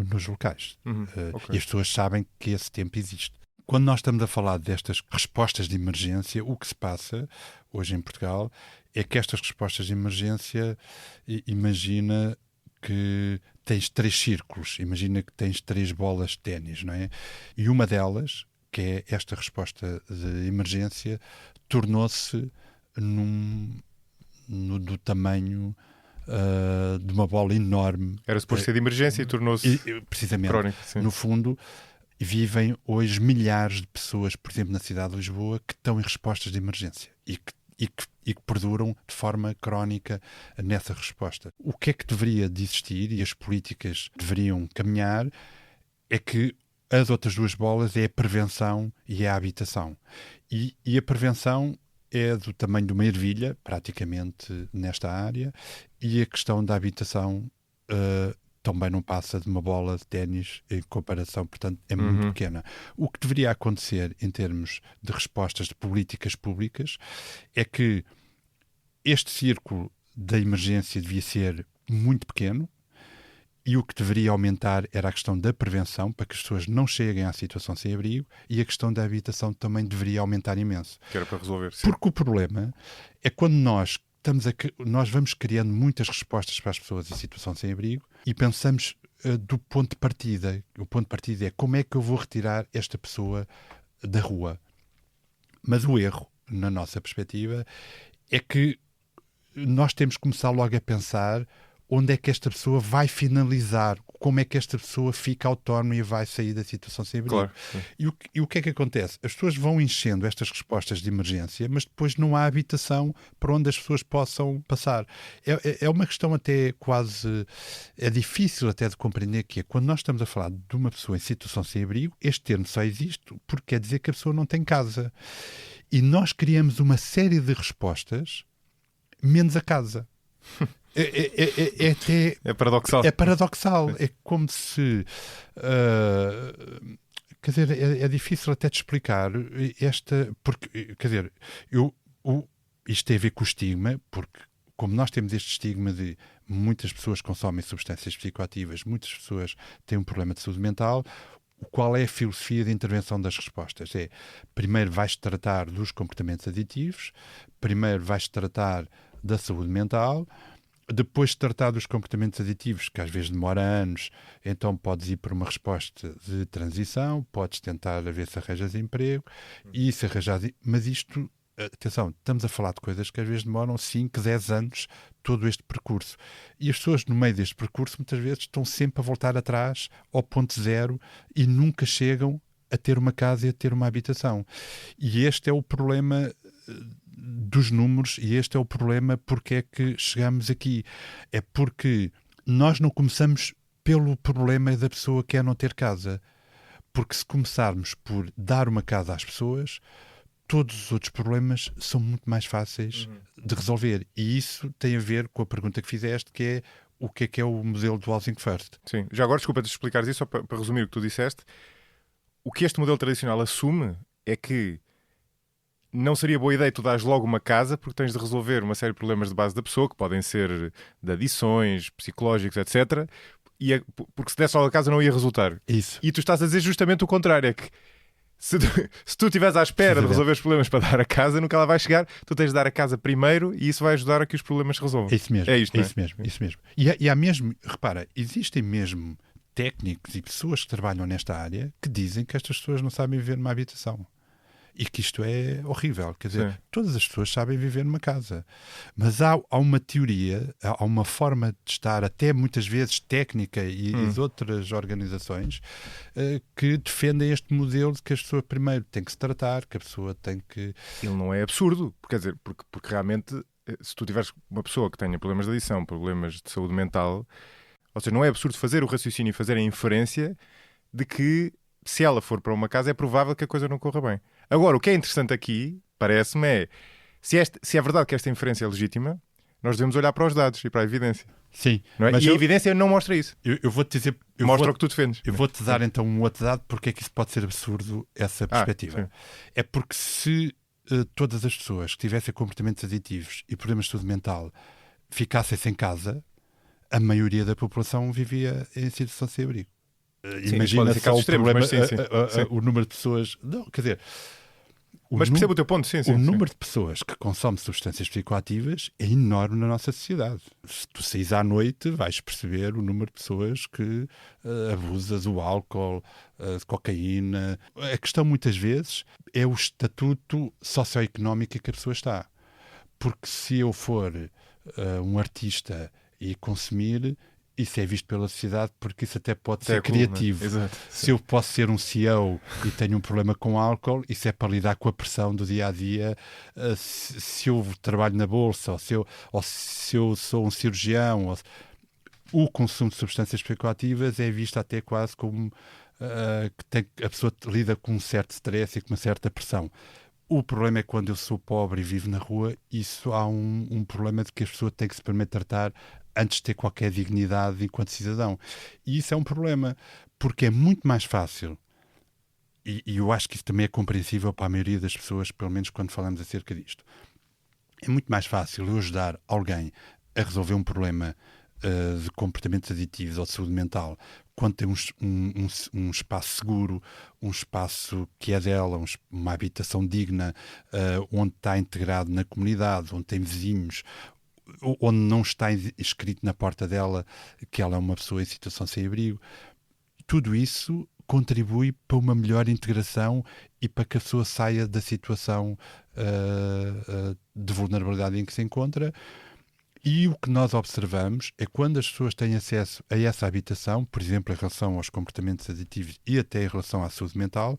[SPEAKER 1] nos locais.
[SPEAKER 2] Okay.
[SPEAKER 1] E as pessoas sabem que esse tempo existe. Quando nós estamos a falar destas respostas de emergência, o que se passa hoje em Portugal é que estas respostas de emergência, imagina que tens 3 círculos, imagina que tens 3 bolas de ténis, não é? E uma delas, que é esta resposta de emergência, tornou-se do tamanho de uma bola enorme.
[SPEAKER 2] Era suposto ser de emergência e tornou-se
[SPEAKER 1] precisamente
[SPEAKER 2] crónico. Sim.
[SPEAKER 1] No fundo, vivem hoje milhares de pessoas, por exemplo, na cidade de Lisboa, que estão em respostas de emergência e que perduram de forma crónica nessa resposta. O que é que deveria de existir e as políticas deveriam caminhar é que as outras 2 bolas é a prevenção e a habitação. E a prevenção é do tamanho de uma ervilha, praticamente nesta área, e a questão da habitação também não passa de uma bola de ténis em comparação, portanto é muito pequena. O que deveria acontecer em termos de respostas de políticas públicas é que este círculo da emergência devia ser muito pequeno, e o que deveria aumentar era a questão da prevenção, para que as pessoas não cheguem à situação sem abrigo, e a questão da habitação também deveria aumentar imenso.
[SPEAKER 2] Que era para resolver, sim.
[SPEAKER 1] Porque o problema é quando nós vamos criando muitas respostas para as pessoas em situação sem abrigo e pensamos do ponto de partida. O ponto de partida é como é que eu vou retirar esta pessoa da rua. Mas o erro, na nossa perspectiva, é que nós temos que começar logo a pensar onde é que esta pessoa vai finalizar, como é que esta pessoa fica autónoma e vai sair da situação sem abrigo.
[SPEAKER 2] Claro.
[SPEAKER 1] E o que é que acontece? As pessoas vão enchendo estas respostas de emergência, mas depois não há habitação para onde as pessoas possam passar. É uma questão até quase... É difícil até de compreender que é quando nós estamos a falar de uma pessoa em situação sem abrigo, este termo só existe porque quer dizer que a pessoa não tem casa. E nós criamos uma série de respostas menos a casa.
[SPEAKER 2] É paradoxal.
[SPEAKER 1] É paradoxal. É como se... quer dizer, é difícil até de explicar esta... Porque, quer dizer, isto tem a ver com o estigma, porque como nós temos este estigma de muitas pessoas consomem substâncias psicoativas, muitas pessoas têm um problema de saúde mental, qual é a filosofia de intervenção das respostas? Primeiro vais tratar dos comportamentos aditivos, primeiro vais tratar da saúde mental, depois de tratar dos comportamentos aditivos, que às vezes demora anos, então podes ir para uma resposta de transição, podes tentar ver se arranjas emprego, e se arranjas... Mas isto, atenção, estamos a falar de coisas que às vezes demoram 5, 10 anos, todo este percurso. E as pessoas no meio deste percurso muitas vezes estão sempre a voltar atrás ao ponto zero e nunca chegam a ter uma casa e a ter uma habitação. E este é o problema dos números, e este é o problema porque é que chegamos aqui. É porque nós não começamos pelo problema da pessoa que é não ter casa. Porque se começarmos por dar uma casa às pessoas, todos os outros problemas são muito mais fáceis de resolver. E isso tem a ver com a pergunta que fizeste, que é o modelo do Housing First.
[SPEAKER 2] Sim. Já agora, desculpa-te explicares isso, só para resumir o que tu disseste. O que este modelo tradicional assume é que não seria boa ideia tu dares logo uma casa, porque tens de resolver uma série de problemas de base da pessoa, que podem ser de adições, psicológicos, etc. Porque se desse logo a casa não ia resultar.
[SPEAKER 1] Isso.
[SPEAKER 2] E tu estás a dizer justamente o contrário, é que se tu estiveres à espera de resolver os problemas para dar a casa, nunca ela vai chegar, tu tens de dar a casa primeiro e isso vai ajudar a que os problemas se resolvam.
[SPEAKER 1] É isso mesmo.
[SPEAKER 2] É isto, não é?
[SPEAKER 1] Isso mesmo. E há mesmo, repara, existem mesmo técnicos e pessoas que trabalham nesta área que dizem que estas pessoas não sabem viver numa habitação. e que isto é horrível. Quer dizer,
[SPEAKER 2] Sim.
[SPEAKER 1] todas as pessoas sabem viver numa casa, mas há uma teoria, há uma forma de estar, até muitas vezes técnica e de outras organizações, que defendem este modelo de que a pessoa primeiro tem que se tratar, que a pessoa tem que...
[SPEAKER 2] Ele não é absurdo, quer dizer, porque realmente, se tu tiveres uma pessoa que tenha problemas de adição, problemas de saúde mental, ou seja, não é absurdo fazer o raciocínio e fazer a inferência de que, se ela for para uma casa, é provável que a coisa não corra bem. Agora, o que é interessante aqui, parece-me, é se é verdade que esta inferência é legítima, nós devemos olhar para os dados e para a evidência.
[SPEAKER 1] Sim,
[SPEAKER 2] Não é?
[SPEAKER 1] mas
[SPEAKER 2] E a evidência não mostra isso.
[SPEAKER 1] eu vou-te dizer...
[SPEAKER 2] Mostra o que tu defendes.
[SPEAKER 1] Eu vou-te dar então um outro dado porque é que isso pode ser absurdo, essa perspectiva.
[SPEAKER 2] Sim.
[SPEAKER 1] É porque se todas as pessoas que tivessem comportamentos aditivos e problemas de saúde mental ficassem em casa, a maioria da população vivia em situação sem abrigo. Imagina só o
[SPEAKER 2] extremos,
[SPEAKER 1] problema,
[SPEAKER 2] sim.
[SPEAKER 1] o número de pessoas... Não, quer dizer...
[SPEAKER 2] Mas percebo o teu ponto, sim.
[SPEAKER 1] O número de pessoas que consomem substâncias psicoativas é enorme na nossa sociedade. Se tu saís à noite, vais perceber o número de pessoas que abusam do álcool, de cocaína. A questão, muitas vezes, é o estatuto socioeconómico em que a pessoa está. Porque se eu for um artista e consumir... Isso é visto pela sociedade porque isso até pode ser criativo.
[SPEAKER 2] Cool, exato.
[SPEAKER 1] Se eu posso ser um CEO e tenho um problema com álcool, isso é para lidar com a pressão do dia-a-dia. Se eu trabalho na bolsa, ou se eu sou um cirurgião, o consumo de substâncias psicoativas é visto até quase como que a pessoa lida com um certo stress e com uma certa pressão. O problema é que quando eu sou pobre e vivo na rua, isso há um problema de que a pessoa tem que se primeiro tratar antes de ter qualquer dignidade enquanto cidadão. E isso é um problema, porque é muito mais fácil, e eu acho que isso também é compreensível para a maioria das pessoas, pelo menos quando falamos acerca disto. É muito mais fácil eu ajudar alguém a resolver um problema de comportamentos aditivos ou de saúde mental quando tem um espaço seguro, um espaço que é dela, uma habitação digna, onde está integrado na comunidade, onde tem vizinhos, onde não está escrito na porta dela que ela é uma pessoa em situação sem abrigo. Tudo isso contribui para uma melhor integração e para que a pessoa saia da situação de vulnerabilidade em que se encontra. E o que nós observamos é quando as pessoas têm acesso a essa habitação, por exemplo, em relação aos comportamentos aditivos e até em relação à saúde mental,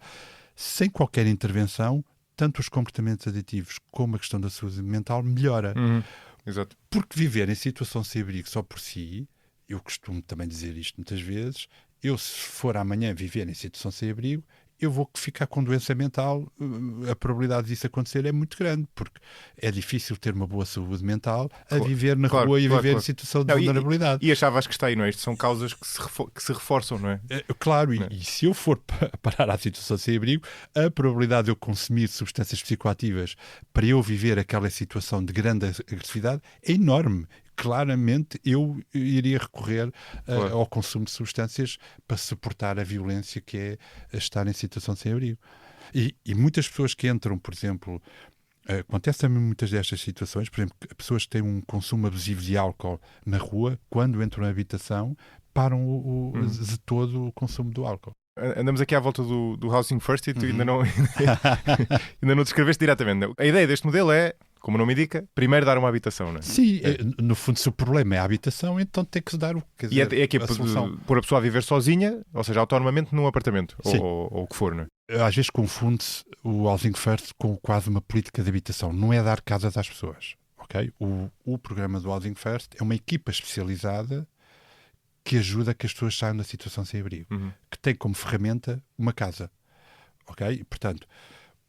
[SPEAKER 1] sem qualquer intervenção, tanto os comportamentos aditivos como a questão da saúde mental melhora.
[SPEAKER 2] Exato.
[SPEAKER 1] Porque viver em situação sem abrigo só por si, eu costumo também dizer isto muitas vezes, se for amanhã viver em situação sem abrigo, eu vou ficar com doença mental, a probabilidade disso acontecer é muito grande, porque é difícil ter uma boa saúde mental a viver na rua e viver em situação de vulnerabilidade.
[SPEAKER 2] E achavas que está aí, não é? Isto são causas que se reforçam, não é?
[SPEAKER 1] Claro, e se eu for parar à situação sem abrigo, a probabilidade de eu consumir substâncias psicoativas para eu viver aquela situação de grande agressividade é enorme. Claramente eu iria recorrer ao consumo de substâncias para suportar a violência que é estar em situação sem abrigo. E muitas pessoas que entram, por exemplo, acontece também muitas destas situações, por exemplo, pessoas que têm um consumo abusivo de álcool na rua, quando entram na habitação, param de todo o consumo do álcool.
[SPEAKER 2] Andamos aqui à volta do Housing First e tu ainda não descreveste diretamente. A ideia deste modelo é, como o nome indica, primeiro dar uma habitação, não é?
[SPEAKER 1] Sim, no fundo, se o problema é a habitação, então tem que se dar
[SPEAKER 2] a solução. Pôr a pessoa a viver sozinha, ou seja, autonomamente num apartamento, ou o que for, não é?
[SPEAKER 1] Às vezes confunde-se o Housing First com quase uma política de habitação. Não é dar casas às pessoas, ok? O programa do Housing First é uma equipa especializada que ajuda a que as pessoas saiam da situação sem abrigo, que tem como ferramenta uma casa, ok? Portanto,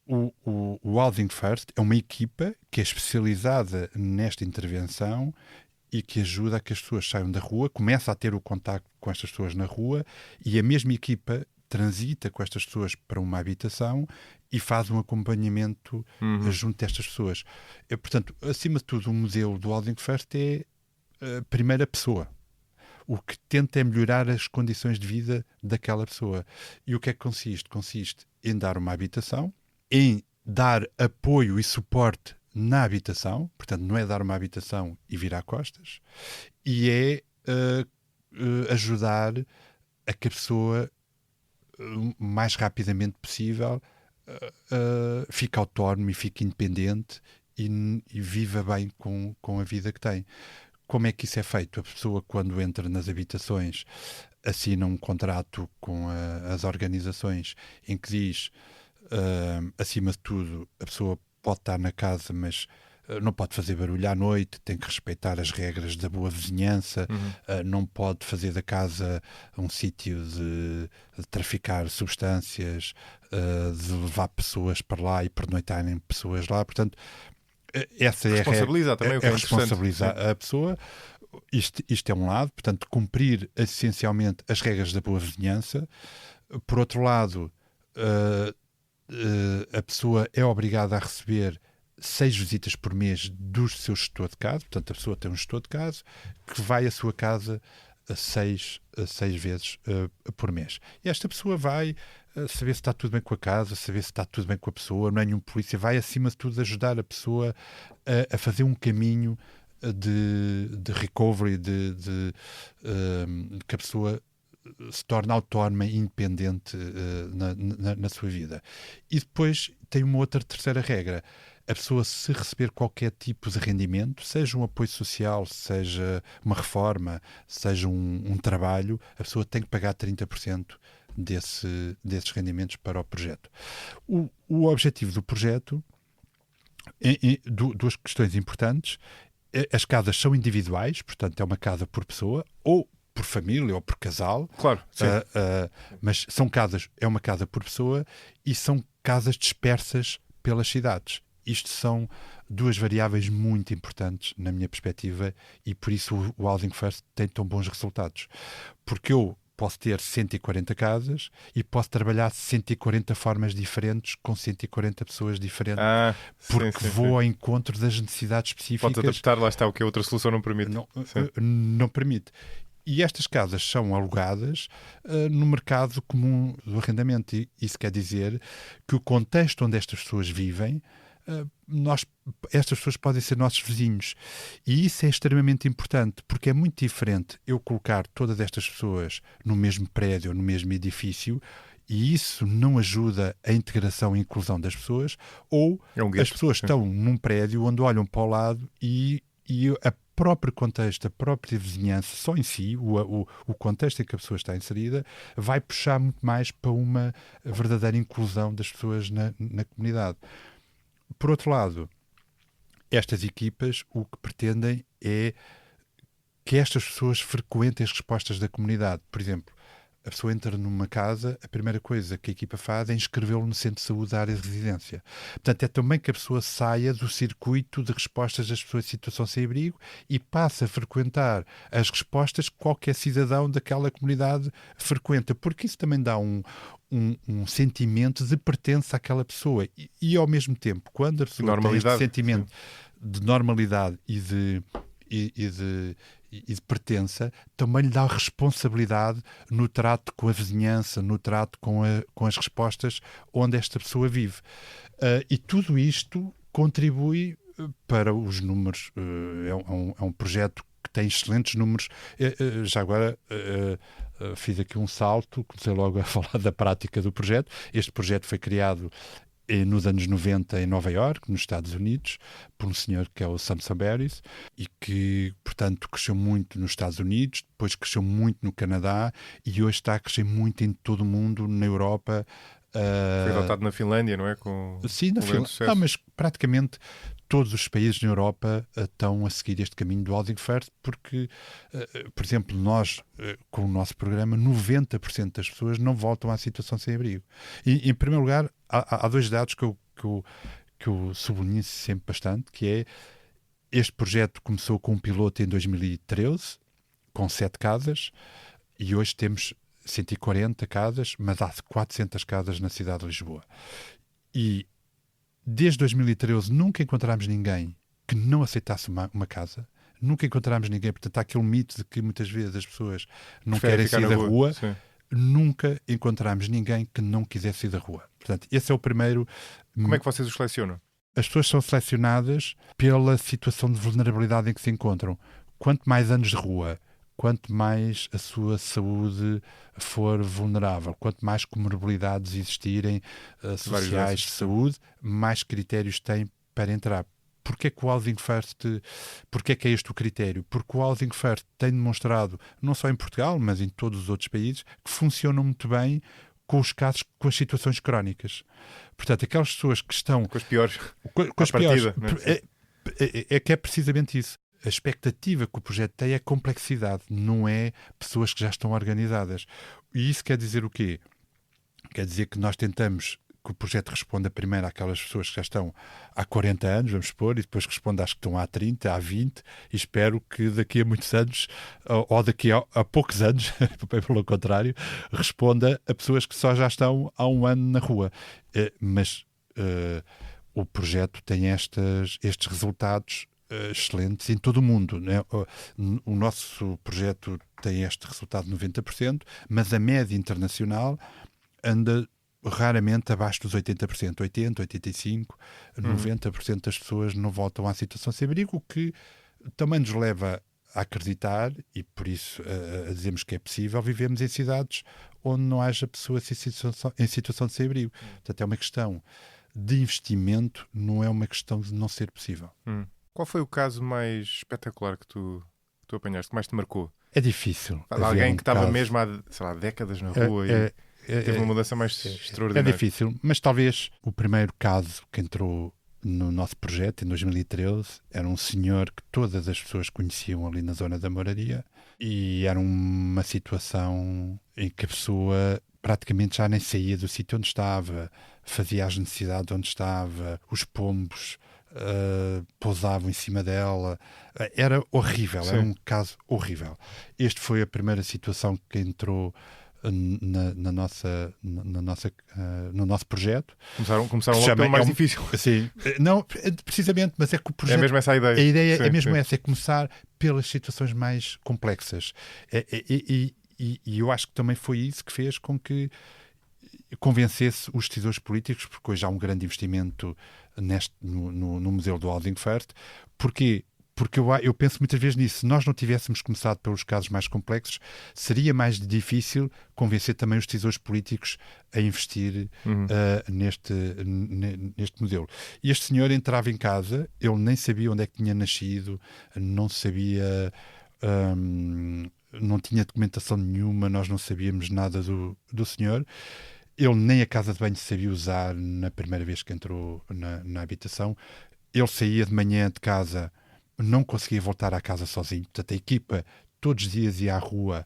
[SPEAKER 1] o Housing First é uma equipa que é especializada nesta intervenção e que ajuda a que as pessoas saiam da rua, começa a ter o contacto com estas pessoas na rua e a mesma equipa transita com estas pessoas para uma habitação e faz um acompanhamento junto destas pessoas. Portanto, acima de tudo, o modelo do Housing First é a primeira pessoa. O que tenta é melhorar as condições de vida daquela pessoa. E o que é que consiste? Consiste em dar uma habitação, em dar apoio e suporte na habitação, portanto não é dar uma habitação e virar costas, e é ajudar a que a pessoa, o mais rapidamente possível, fique autónomo e fique independente e viva bem com a vida que tem. Como é que isso é feito? A pessoa, quando entra nas habitações, assina um contrato com as organizações em que diz, acima de tudo, a pessoa pode estar na casa, mas não pode fazer barulho à noite, tem que respeitar as regras da boa vizinhança, não pode fazer da casa um sítio de traficar substâncias, de levar pessoas para lá e pernoitarem pessoas lá. Portanto, essa
[SPEAKER 2] responsabiliza também, o que é
[SPEAKER 1] responsabilizar a pessoa. Isto é um lado, portanto, cumprir essencialmente as regras da boa vizinhança. Por outro lado, a pessoa é obrigada a receber 6 visitas por mês do seu gestor de casa. Portanto, a pessoa tem um gestor de casa que vai à sua casa 6 vezes por mês. E esta pessoa vai saber se está tudo bem com a casa, saber se está tudo bem com a pessoa, não é nenhum polícia, vai acima de tudo ajudar a pessoa a fazer um caminho de recovery, que a pessoa se torne autónoma e independente na sua vida. E depois tem uma outra terceira regra. A pessoa, se receber qualquer tipo de rendimento, seja um apoio social, seja uma reforma, seja um trabalho, a pessoa tem que pagar 30% desses rendimentos para o projeto. O objetivo do projeto, duas questões importantes: as casas são individuais, portanto é uma casa por pessoa, ou por família, ou por casal.
[SPEAKER 2] Claro, sim.
[SPEAKER 1] Mas é uma casa por pessoa e são casas dispersas pelas cidades. Isto são duas variáveis muito importantes na minha perspectiva e por isso o Housing First tem tão bons resultados. Porque eu posso ter 140 casas e posso trabalhar 140 formas diferentes com 140 pessoas diferentes, porque vou ao encontro das necessidades específicas.
[SPEAKER 2] Pode adaptar, lá está, o que a outra solução não permite.
[SPEAKER 1] Não permite. E estas casas são alugadas no mercado comum do arrendamento. E isso quer dizer que o contexto onde estas pessoas vivem, estas pessoas podem ser nossos vizinhos. E isso é extremamente importante, porque é muito diferente eu colocar todas estas pessoas no mesmo prédio, no mesmo edifício, e isso não ajuda a integração e inclusão das pessoas, ou as pessoas estão num prédio onde olham para o lado e a próprio contexto, a própria vizinhança, só em si, o contexto em que a pessoa está inserida, vai puxar muito mais para uma verdadeira inclusão das pessoas na comunidade. Por outro lado, estas equipas o que pretendem é que estas pessoas frequentem as respostas da comunidade. Por exemplo, a pessoa entra numa casa, a primeira coisa que a equipa faz é inscrevê-lo no centro de saúde da área de residência. Portanto, é também que a pessoa saia do circuito de respostas das pessoas em situação sem abrigo e passe a frequentar as respostas que qualquer cidadão daquela comunidade frequenta, porque isso também dá um sentimento de pertença àquela pessoa e ao mesmo tempo, quando a pessoa tem este sentimento de normalidade e de pertença, também lhe dá responsabilidade no trato com a vizinhança, no trato com as respostas onde esta pessoa vive. E tudo isto contribui para os números. É um projeto que tem excelentes números. Já agora fiz aqui um salto, comecei logo a falar da prática do projeto. Este projeto foi criado nos anos 90 em Nova Iorque, nos Estados Unidos, por um senhor que é o Sam Saberis, e que, portanto, cresceu muito nos Estados Unidos, depois cresceu muito no Canadá e hoje está a crescer muito em todo o mundo, na Europa.
[SPEAKER 2] Foi adotado na Finlândia, não é?
[SPEAKER 1] Sim, na Finlândia. Mas praticamente todos os países na Europa estão a seguir este caminho do Housing First, porque, por exemplo, nós, com o nosso programa, 90% das pessoas não voltam à situação sem abrigo. E, em primeiro lugar, há dois dados que eu sublinho sempre bastante, que é: este projeto começou com um piloto em 2013, com 7 casas, e hoje temos 140 casas, mas há 400 casas na cidade de Lisboa. E desde 2013 nunca encontramos ninguém que não aceitasse uma casa. Nunca encontramos ninguém. Portanto, há aquele mito de que muitas vezes as pessoas não querem sair da rua. Nunca encontramos ninguém que não quisesse sair da rua. Portanto, esse é o primeiro.
[SPEAKER 2] Como é que vocês os selecionam?
[SPEAKER 1] As pessoas são selecionadas pela situação de vulnerabilidade em que se encontram. Quanto mais anos de rua, quanto mais a sua saúde for vulnerável, quanto mais comorbilidades existirem sociais de saúde, mais critérios tem para entrar. Porquê que o Housing First, porquê que é este o critério? Porque o Housing First tem demonstrado, não só em Portugal, mas em todos os outros países, que funcionam muito bem com os casos, com as situações crónicas. Portanto, aquelas pessoas que estão...
[SPEAKER 2] Com as piores.
[SPEAKER 1] Com as piores.
[SPEAKER 2] Partida,
[SPEAKER 1] É que é precisamente isso. A expectativa que o projeto tem é complexidade, não é pessoas que já estão organizadas. E isso quer dizer o quê? Quer dizer que nós tentamos que o projeto responda primeiro àquelas pessoas que já estão há 40 anos, vamos supor, e depois responda às que estão há 30, há 20, e espero que daqui a muitos anos, ou daqui a poucos anos, pelo contrário, responda a pessoas que só já estão há um ano na rua. Mas o projeto tem estes resultados excelentes em todo o mundo, né? O nosso projeto tem este resultado de 90%, mas a média internacional anda raramente abaixo dos 80%, 80%, 85%, 90% das pessoas não voltam à situação sem abrigo, o que também nos leva a acreditar, e por isso a dizemos que é possível, vivemos em cidades onde não haja pessoas em situação de sem abrigo. Portanto, é uma questão de investimento, não é uma questão de não ser possível.
[SPEAKER 2] Qual foi o caso mais espetacular que tu apanhaste, que mais te marcou?
[SPEAKER 1] É difícil.
[SPEAKER 2] Alguém que estava mesmo há, sei lá, décadas na rua e teve uma mudança mais extraordinária.
[SPEAKER 1] É difícil, mas talvez o primeiro caso que entrou no nosso projeto, em 2013, era um senhor que todas as pessoas conheciam ali na zona da moraria, e era uma situação em que a pessoa praticamente já nem saía do sítio onde estava, fazia as necessidades onde estava, os pombos pousavam em cima dela. Era horrível. Sim. Era um caso horrível. Este foi a primeira situação que entrou no nosso projeto.
[SPEAKER 2] Começaram logo pelo mais difícil.
[SPEAKER 1] Sim, não, precisamente, mas é que o projeto...
[SPEAKER 2] É mesmo essa a ideia.
[SPEAKER 1] A ideia sim, é mesmo essa, é começar pelas situações mais complexas. E eu acho que também foi isso que fez com que convencesse os decisores políticos, porque hoje há um grande investimento no Museu do Housing First. Porquê? Porque eu penso muitas vezes nisso. Se nós não tivéssemos começado pelos casos mais complexos, seria mais difícil convencer também os decisores políticos a investir neste modelo. E este senhor entrava em casa, ele nem sabia onde é que tinha nascido, não sabia... não tinha documentação nenhuma, nós não sabíamos nada do senhor. Ele nem a casa de banho sabia usar na primeira vez que entrou na habitação. Ele saía de manhã de casa, não conseguia voltar à casa sozinho. Portanto, a equipa todos os dias ia à rua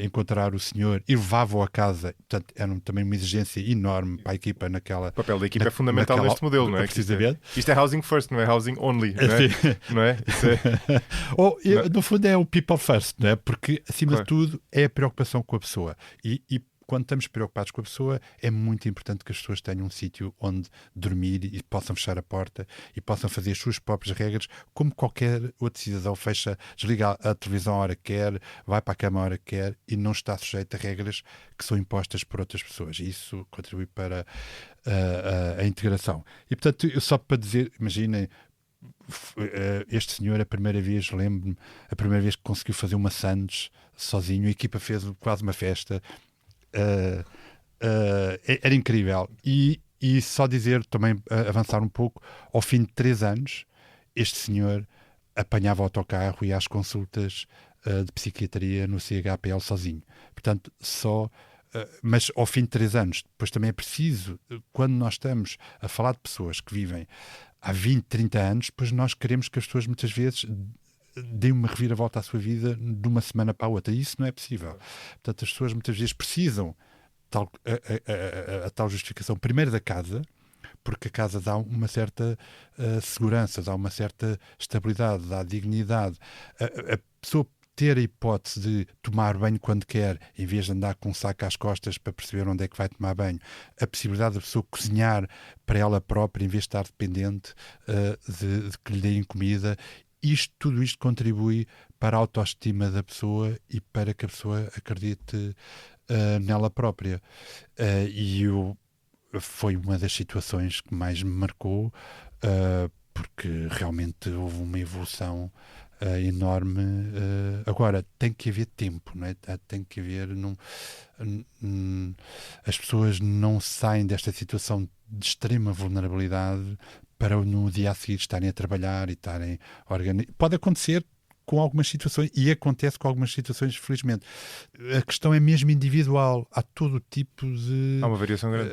[SPEAKER 1] encontrar o senhor e levava-o a casa. Portanto, era também uma exigência enorme para a equipa naquela... O
[SPEAKER 2] papel da equipa é fundamental neste modelo, não é?
[SPEAKER 1] Precisamente.
[SPEAKER 2] Isto é housing first, não é housing only, não é?
[SPEAKER 1] No fundo é o people first, não é? Porque, acima de tudo, é a preocupação com a pessoa. E quando estamos preocupados com a pessoa, é muito importante que as pessoas tenham um sítio onde dormir e possam fechar a porta e possam fazer as suas próprias regras, como qualquer outro cidadão desliga a televisão a hora que quer, vai para a cama a hora que quer e não está sujeito a regras que são impostas por outras pessoas. E isso contribui para a integração. E, portanto, só para dizer, imaginem, este senhor, a primeira vez, lembro-me, a primeira vez que conseguiu fazer uma sandes sozinho, a equipa fez quase uma festa. Era incrível. E só dizer, também avançar um pouco, ao fim de 3 anos este senhor apanhava o autocarro e ia às consultas de psiquiatria no CHPL sozinho. Portanto, mas ao fim de 3 anos. Depois também é preciso, quando nós estamos a falar de pessoas que vivem há 20, 30 anos, depois nós queremos que as pessoas muitas vezes dê uma reviravolta à sua vida de uma semana para a outra. E isso não é possível. Portanto, as pessoas muitas vezes precisam a tal justificação, primeiro da casa, porque a casa dá uma certa segurança, dá uma certa estabilidade, dá dignidade. A pessoa ter a hipótese de tomar banho quando quer, em vez de andar com um saco às costas para perceber onde é que vai tomar banho, a possibilidade da pessoa cozinhar para ela própria, em vez de estar dependente de que lhe deem comida. Tudo isto contribui para a autoestima da pessoa e para que a pessoa acredite nela própria. Foi uma das situações que mais me marcou, porque realmente houve uma evolução enorme. Agora, tem que haver tempo, não é? Tem que haver. As pessoas não saem desta situação de extrema vulnerabilidade para no dia a seguir estarem a trabalhar e estarem organizados. Pode acontecer com algumas situações, e acontece com algumas situações, felizmente. A questão é mesmo individual. Há todo tipo de
[SPEAKER 2] Há uma variação grande.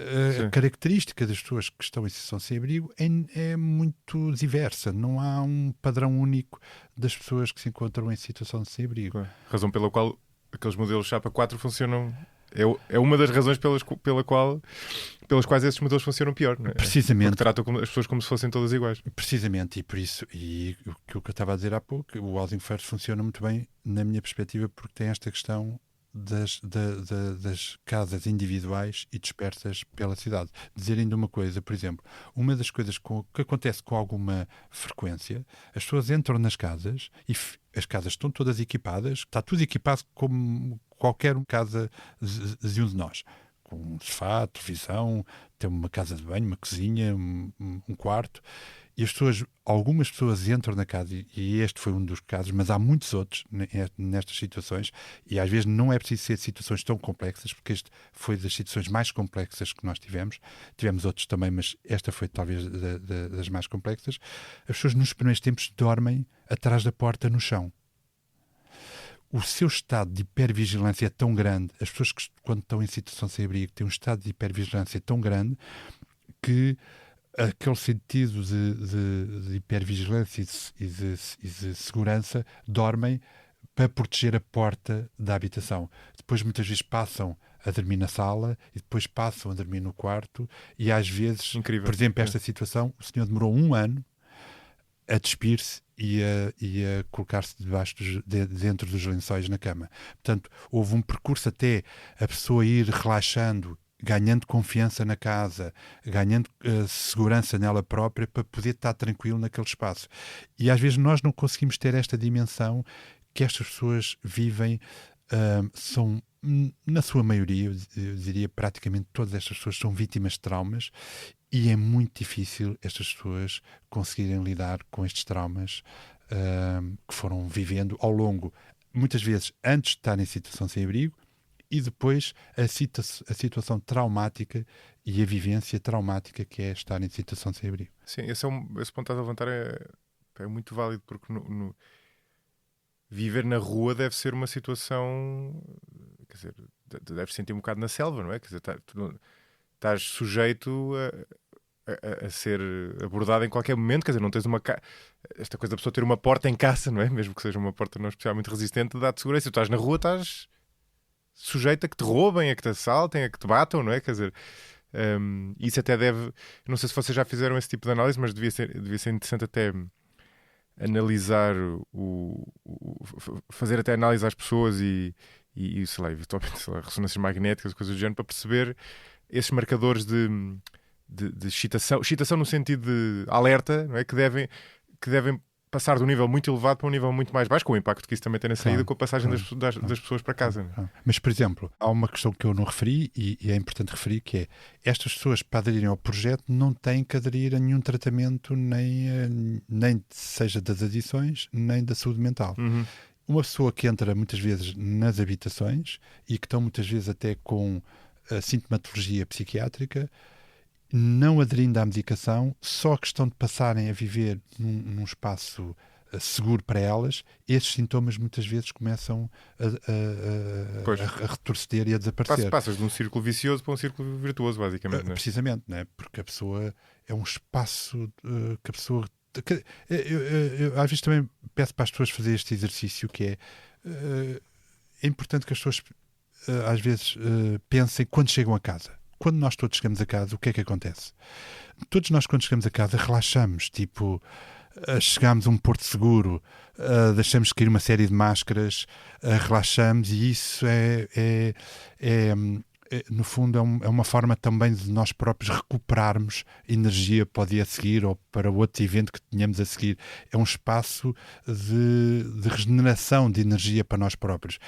[SPEAKER 1] característica das pessoas que estão em situação sem abrigo é muito diversa. Não há um padrão único das pessoas que se encontram em situação de sem abrigo.
[SPEAKER 2] Claro. Razão pela qual aqueles modelos Chapa 4 funcionam. É uma das razões pelas quais esses modelos funcionam pior, não é?
[SPEAKER 1] Precisamente.
[SPEAKER 2] Porque tratam as pessoas como se fossem todas iguais.
[SPEAKER 1] Precisamente, e por isso, e o que eu estava a dizer há pouco, o Housing First funciona muito bem, na minha perspectiva, porque tem esta questão das casas individuais e dispersas pela cidade. Dizer ainda uma coisa, por exemplo, uma das coisas que acontece com alguma frequência, as pessoas entram nas casas e as casas estão todas equipadas, está tudo equipado como qualquer casa de um de nós. Com um sofá, televisão, tem uma casa de banho, uma cozinha, um quarto. E algumas pessoas entram na casa, e este foi um dos casos, mas há muitos outros nestas situações, e às vezes não é preciso ser situações tão complexas, porque este foi das situações mais complexas que nós tivemos. Tivemos outros também, mas esta foi talvez das mais complexas. As pessoas nos primeiros tempos dormem atrás da porta no chão. O seu estado de hipervigilância é tão grande, as pessoas que quando estão em situação sem abrigo têm um estado de hipervigilância tão grande que aquele sentido de hipervigilância e de segurança dormem para proteger a porta da habitação. Depois muitas vezes passam a dormir na sala e depois passam a dormir no quarto e às vezes,
[SPEAKER 2] Incrível.
[SPEAKER 1] Por exemplo, esta situação, o senhor demorou 1 ano a despir-se e a colocar-se dentro dos lençóis na cama. Portanto, houve um percurso até a pessoa ir relaxando, ganhando confiança na casa, ganhando segurança nela própria para poder estar tranquilo naquele espaço. E às vezes nós não conseguimos ter esta dimensão que estas pessoas vivem, são, na sua maioria, eu diria praticamente todas estas pessoas são vítimas de traumas, e é muito difícil estas pessoas conseguirem lidar com estes traumas que foram vivendo ao longo, muitas vezes antes de estar em situação sem abrigo, e depois a situação traumática e a vivência traumática que é estar em situação sem abrigo.
[SPEAKER 2] Sim, esse ponto que estás a levantar é muito válido, porque viver na rua deve ser uma situação, quer dizer, deves sentir um bocado na selva, não é? Quer dizer, estás sujeito a ser abordado em qualquer momento, quer dizer, não tens esta coisa da pessoa ter uma porta em casa, não é? Mesmo que seja uma porta não especialmente resistente, dá-te segurança. Se tu estás na rua, estás sujeito a que te roubem, a que te assaltem, a que te batam, não é? Quer dizer, isso até deve... Não sei se vocês já fizeram esse tipo de análise, mas devia ser interessante até analisar fazer até análise às pessoas e sei lá, eventualmente, ressonâncias magnéticas, coisas do género, para perceber esses marcadores de excitação no sentido de alerta, não é? que devem passar de um nível muito elevado para um nível muito mais baixo, com o impacto que isso também tem na saída, com a passagem das pessoas para casa.
[SPEAKER 1] Mas, por exemplo, há uma questão que eu não referi e é importante referir, que é estas pessoas, para aderirem ao projeto, não têm que aderir a nenhum tratamento, nem seja das adições, nem da saúde mental.
[SPEAKER 2] Uhum.
[SPEAKER 1] Uma pessoa que entra muitas vezes nas habitações e que estão muitas vezes até com a sintomatologia psiquiátrica, não aderindo à medicação, só a questão de passarem a viver num espaço seguro para elas, esses sintomas muitas vezes começam a retroceder e a desaparecer.
[SPEAKER 2] Passas de um círculo vicioso para um círculo virtuoso, basicamente. Não é?
[SPEAKER 1] Precisamente, não é? Porque a pessoa é um espaço que a pessoa... Eu às vezes também peço para as pessoas fazer este exercício, que é importante que as pessoas às vezes pensem quando chegam a casa. Quando nós todos chegamos a casa, o que é que acontece? Todos nós, quando chegamos a casa, relaxamos, tipo, chegamos a um porto seguro, deixamos cair uma série de máscaras, relaxamos, e isso no fundo, é uma forma também de nós próprios recuperarmos energia para o dia a seguir ou para outro evento que tenhamos a seguir. É um espaço de regeneração de energia para nós próprios.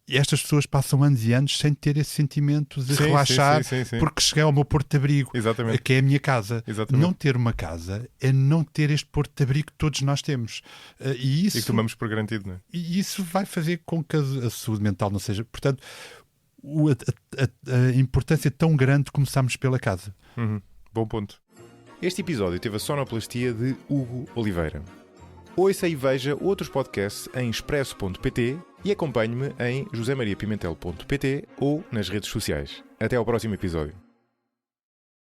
[SPEAKER 1] E estas pessoas passam anos e anos sem ter esse sentimento de relaxar,
[SPEAKER 2] sim.
[SPEAKER 1] porque cheguei ao meu porto de abrigo,
[SPEAKER 2] Exatamente.
[SPEAKER 1] que é a minha casa.
[SPEAKER 2] Exatamente.
[SPEAKER 1] Não ter uma casa é não ter este porto de abrigo que todos nós temos. E
[SPEAKER 2] que tomamos por garantido, não é?
[SPEAKER 1] E isso vai fazer com que a saúde mental não seja... Portanto, a importância tão grande de começarmos pela casa.
[SPEAKER 2] Bom ponto. Este episódio teve a sonoplastia de Hugo Oliveira. Ouça e veja outros podcasts em expresso.pt e acompanhe-me em josemariapimentel.pt ou nas redes sociais. Até ao próximo episódio.